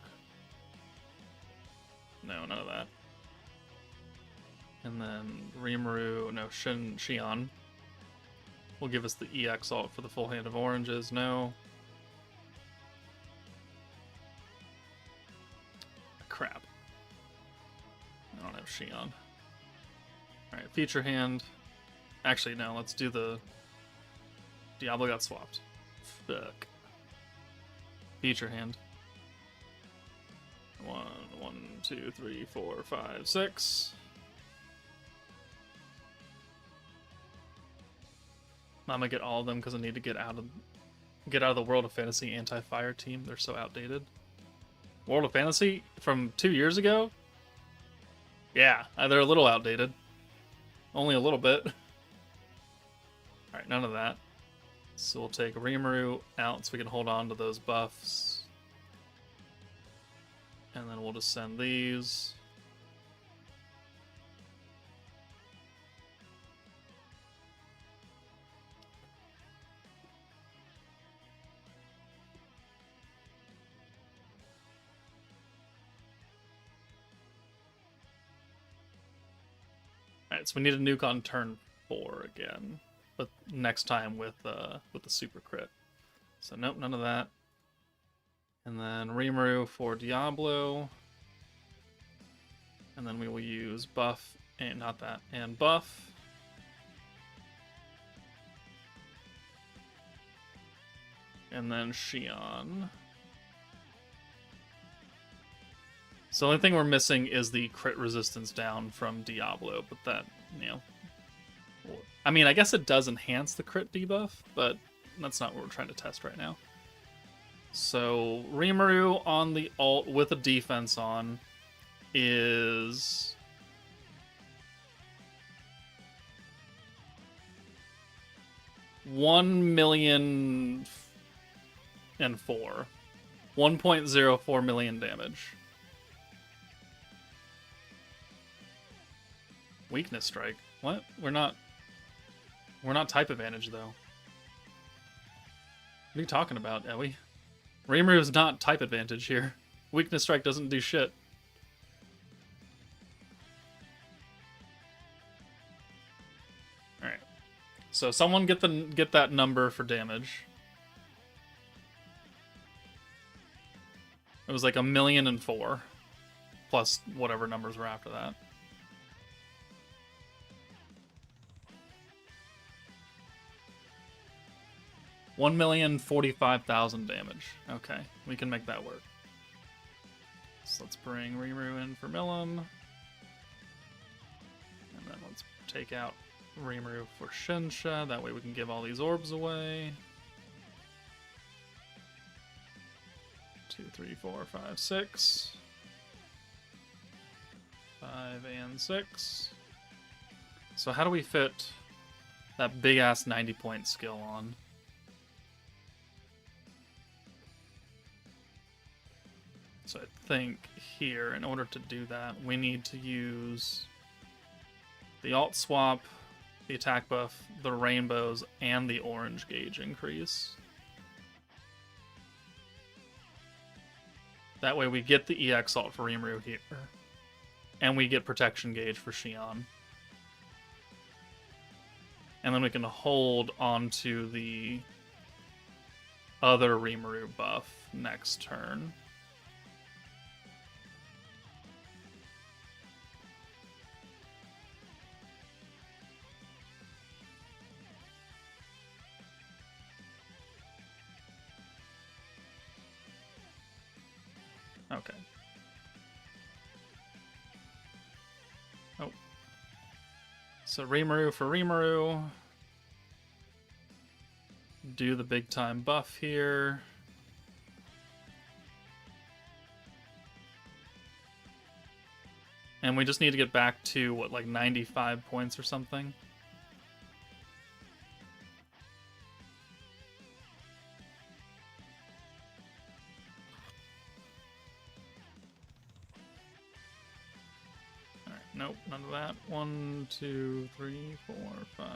No, none of that. And then Rimuru, no, Xion will give us the EX alt for the full hand of oranges. No. Crap. I don't have Xion. Alright, feature hand. Actually, no, let's do the... Diablo got swapped. Fuck. Feature hand. 1, 2, 3, 4, 5, 6. I'm gonna get all of them because I need to get out of the World of Fantasy anti-fire team. They're so outdated. World of Fantasy from 2 years ago? Yeah, they're a little outdated. Only a little bit. Alright, none of that. So we'll take Rimuru out so we can hold on to those buffs. And then we'll just send these. Alright, so we need a nuke on turn 4 again. But next time with the super crit. So nope, none of that. And then Rimuru for Diablo. And then we will use buff and not that, and buff. And then Xion. So the only thing we're missing is the crit resistance down from Diablo, but that, you know, I mean, I guess it does enhance the crit debuff, but that's not what we're trying to test right now. So Rimuru on the alt with a defense on is 1,000,004. 1.04 million damage. Weakness strike. What? We're not type advantage though. What are you talking about, Ellie? Rimuru is not type advantage here. Weakness strike doesn't do shit. Alright. So someone get that number for damage. It was like 1,000,004. Plus whatever numbers were after that. $1,045,000 damage. Okay, we can make that work. So let's bring Rimuru in for Milim. And then let's take out Rimuru for Shinsha. That way we can give all these orbs away. 2, 3, 4, 5, 6. 5 and 6. So how do we fit that big-ass 90-point skill on? So I think here, in order to do that, we need to use the alt swap, the attack buff, the rainbows, and the orange gauge increase. That way we get the EX alt for Rimuru here, and we get protection gauge for Xion. And then we can hold onto the other Rimuru buff next turn. Okay. Oh. So Rimuru for Rimuru. do the big time buff here. And we just need to get back to, what, like 95 points or something? Alright, nope, none of that. 1, 2, 3, 4, 5,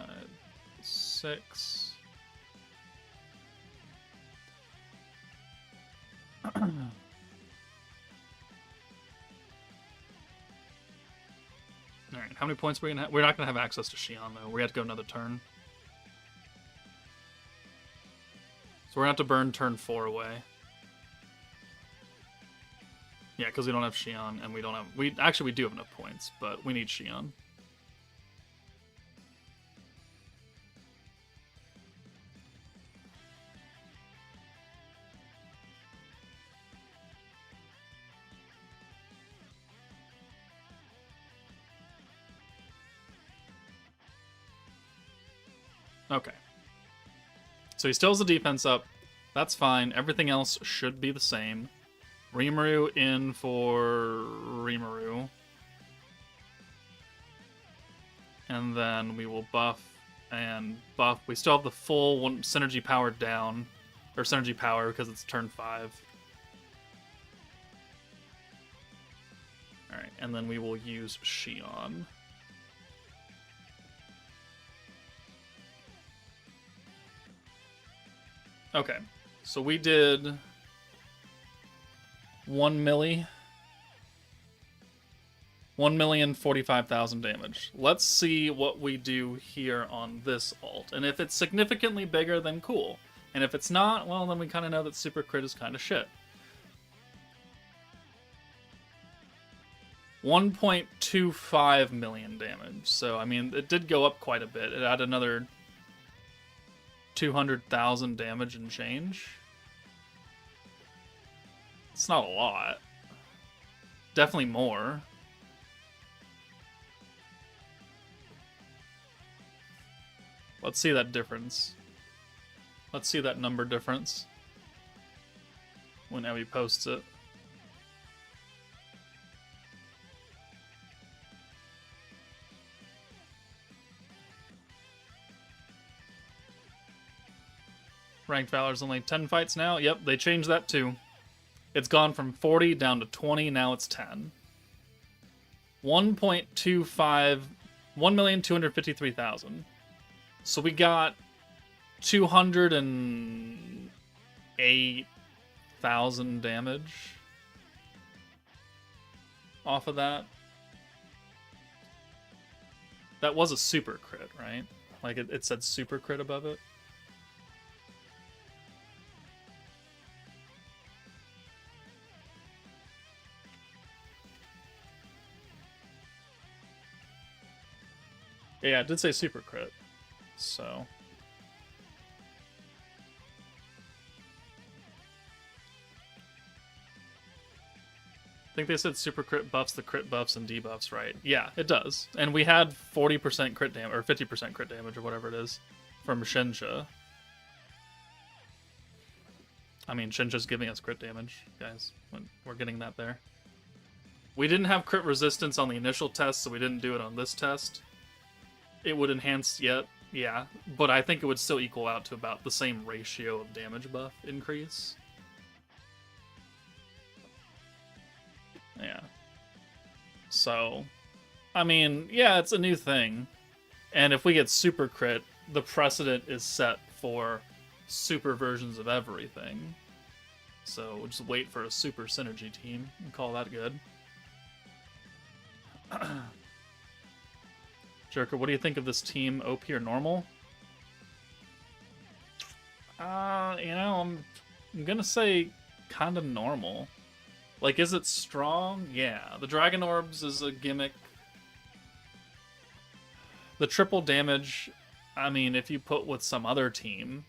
6. Alright, how many points are we gonna have? We're not gonna have access to Xion, though. We have to go another turn. So we're gonna have to burn turn 4 away. Yeah, because we don't have Xion, and we don't have... we do have enough points, but we need Xion. Okay. So he still has the defense up. That's fine. Everything else should be the same. Rimuru in for Rimuru. And then we will buff and buff. We still have the full one synergy power down. Or synergy power because it's turn 5. Alright, and then we will use Xion. Okay, so we did 1,045,000 damage. Let's see what we do here on this ult. And if it's significantly bigger, then cool. And if it's not, well, then we kind of know that super crit is kind of shit. 1.25 million damage. So, I mean, it did go up quite a bit. It had another 200,000 damage and change. It's not a lot. Definitely more. Let's see that difference. Let's see that number difference when Abby posts it. Ranked Valor's only 10 fights now. Yep, they changed that too. It's gone from 40 down to 20, now it's 10. 1.25... 1,253,000. So we got 208,000 damage off of that. That was a super crit, right? Like it said super crit above it. Yeah, it did say super crit, so... I think they said super crit buffs the crit buffs and debuffs, right? Yeah, it does. And we had 40% crit damage, or 50% crit damage, or whatever it is, from Shinsha. I mean, Shinsha's giving us crit damage, guys. We're getting that there. We didn't have crit resistance on the initial test, so we didn't do it on this test. It would enhance yet, yeah, but I think it would still equal out to about the same ratio of damage buff increase. Yeah. So, I mean, yeah, it's a new thing. And if we get super crit, the precedent is set for super versions of everything. So we'll just wait for a super synergy team and call that good. Jerker, what do you think of this team? OP or normal? You know, I'm gonna say kind of normal. Like, is it strong? Yeah. The Dragon Orbs is a gimmick. The triple damage, I mean, if you put with some other team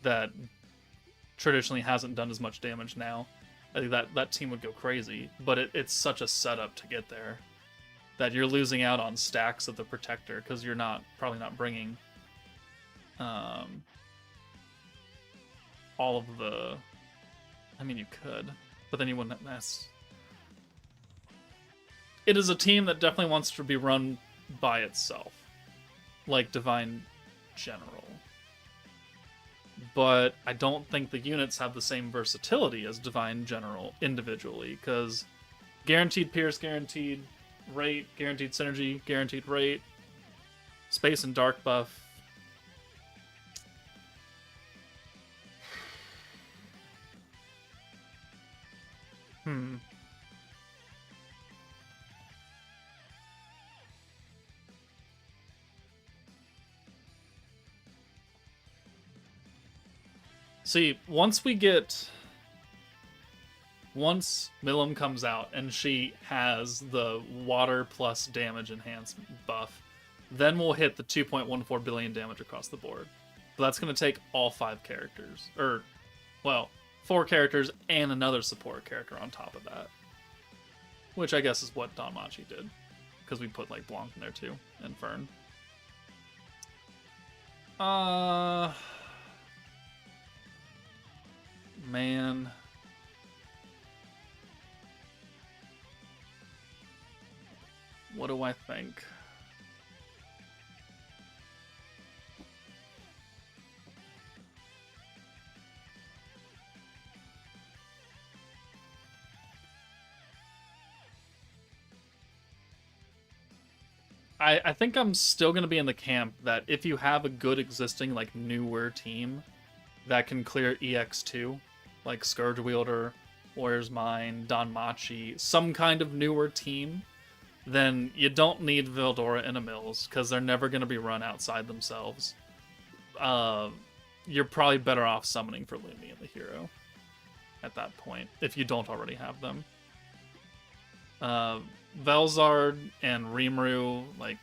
that traditionally hasn't done as much damage now, I think that team would go crazy. But it's such a setup to get there that you're losing out on stacks of the Protector because you're probably not bringing All of the... I mean, you could, but then you wouldn't mess. It is a team that definitely wants to be run by itself, like Divine General. But I don't think the units have the same versatility as Divine General individually, because guaranteed Pierce, guaranteed rate, guaranteed synergy, guaranteed rate, space and dark buff. See, once Milim comes out and she has the water plus damage enhancement buff, then we'll hit the 2.14 billion damage across the board. But that's going to take all 5 characters. Or, well, 4 characters and another support character on top of that. Which I guess is what Danmachi did. Because we put, like, Blanc in there too. And Fern. Man. What do I think? I think I'm still going to be in the camp that if you have a good existing, like, newer team that can clear EX2, like Scourge Wielder, Warrior's Mind, Danmachi, some kind of newer team, then you don't need Veldora and Emils, because they're never going to be run outside themselves. You're probably better off summoning for Lumi and the hero at that point, if you don't already have them. VELZARD and Rimuru, like,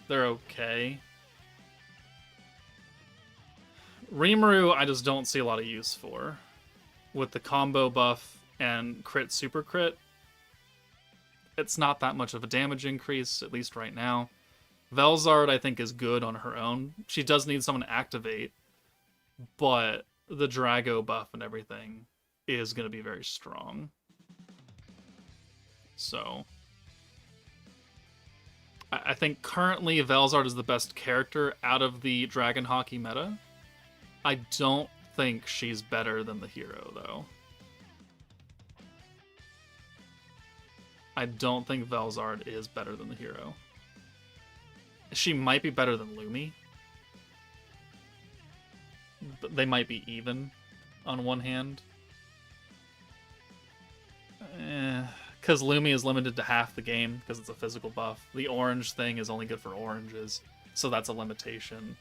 they're okay. Rimuru, I just don't see a lot of use for. With the combo buff and crit super crit, it's not that much of a damage increase, at least right now. VELZARD, I think, is good on her own. She does need someone to activate, but the Drago buff and everything is going to be very strong. So, I think currently VELZARD is the best character out of the Dragon Hockey meta. I don't think she's better than the hero, though. I don't think VELZARD is better than the hero. She might be better than Lumi. But they might be even on one hand. Because Lumi is limited to half the game because it's a physical buff. The orange thing is only good for oranges, so that's a limitation.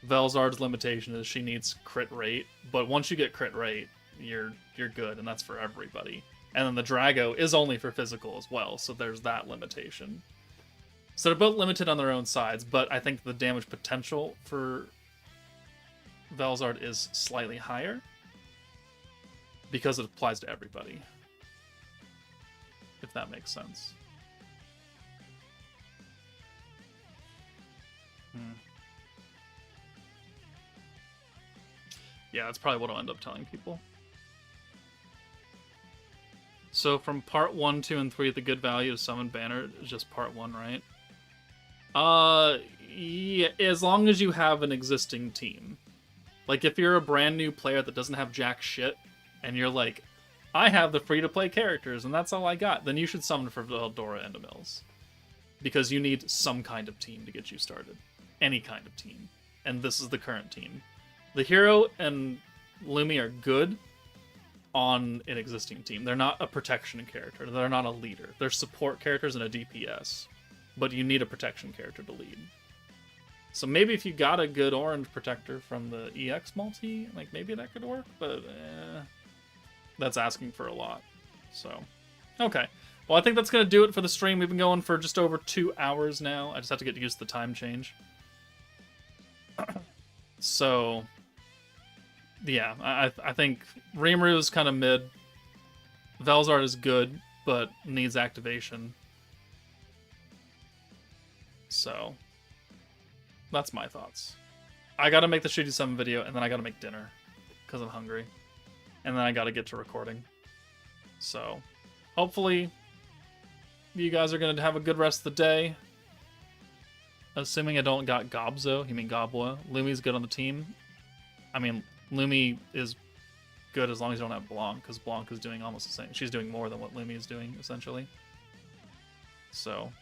VELZARD's limitation is she needs crit rate, but once you get crit rate, you're good, and that's for everybody. And then the Drago is only for physical as well, so there's that limitation. So they're both limited on their own sides, but I think the damage potential for VELZARD is slightly higher because it applies to everybody. If that makes sense. Yeah, that's probably what I'll end up telling people. So from part 1, 2, and 3, the good value to summon Banner is just part 1, right? Yeah, as long as you have an existing team. Like, if you're a brand new player that doesn't have jack shit, and you're like, I have the free-to-play characters, and that's all I got, then you should summon for Veldora and Emils. Because you need some kind of team to get you started. Any kind of team. And this is the current team. The hero and Lumi are good on an existing team. They're not a protection character. They're not a leader. They're support characters and a DPS. But you need a protection character to lead. So maybe if you got a good orange protector from the EX multi, like, maybe that could work, but that's asking for a lot. So, okay. Well, I think that's going to do it for the stream. We've been going for just over 2 hours now. I just have to get used to the time change. So, yeah, I think Rimuru is kind of mid. VELZARD is good, but needs activation. So, that's my thoughts. I gotta make the Shooty Summon video, and then I gotta make dinner, because I'm hungry. And then I gotta get to recording. So, hopefully, you guys are gonna have a good rest of the day. Assuming I don't got Gobzo, you mean Gobwa. Lumi's good on the team. I mean, Lumi is good as long as you don't have Blanc, because Blanc is doing almost the same. She's doing more than what Lumi is doing, essentially. So,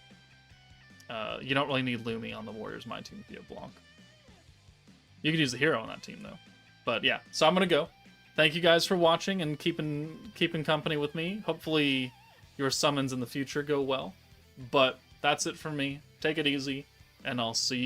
you don't really need Lumi on the Warriors My team if you have Blanc. You could use the hero on that team, though. But yeah, so I'm going to go. Thank you guys for watching and keeping company with me. Hopefully your summons in the future go well. But that's it from me. Take it easy, and I'll see you.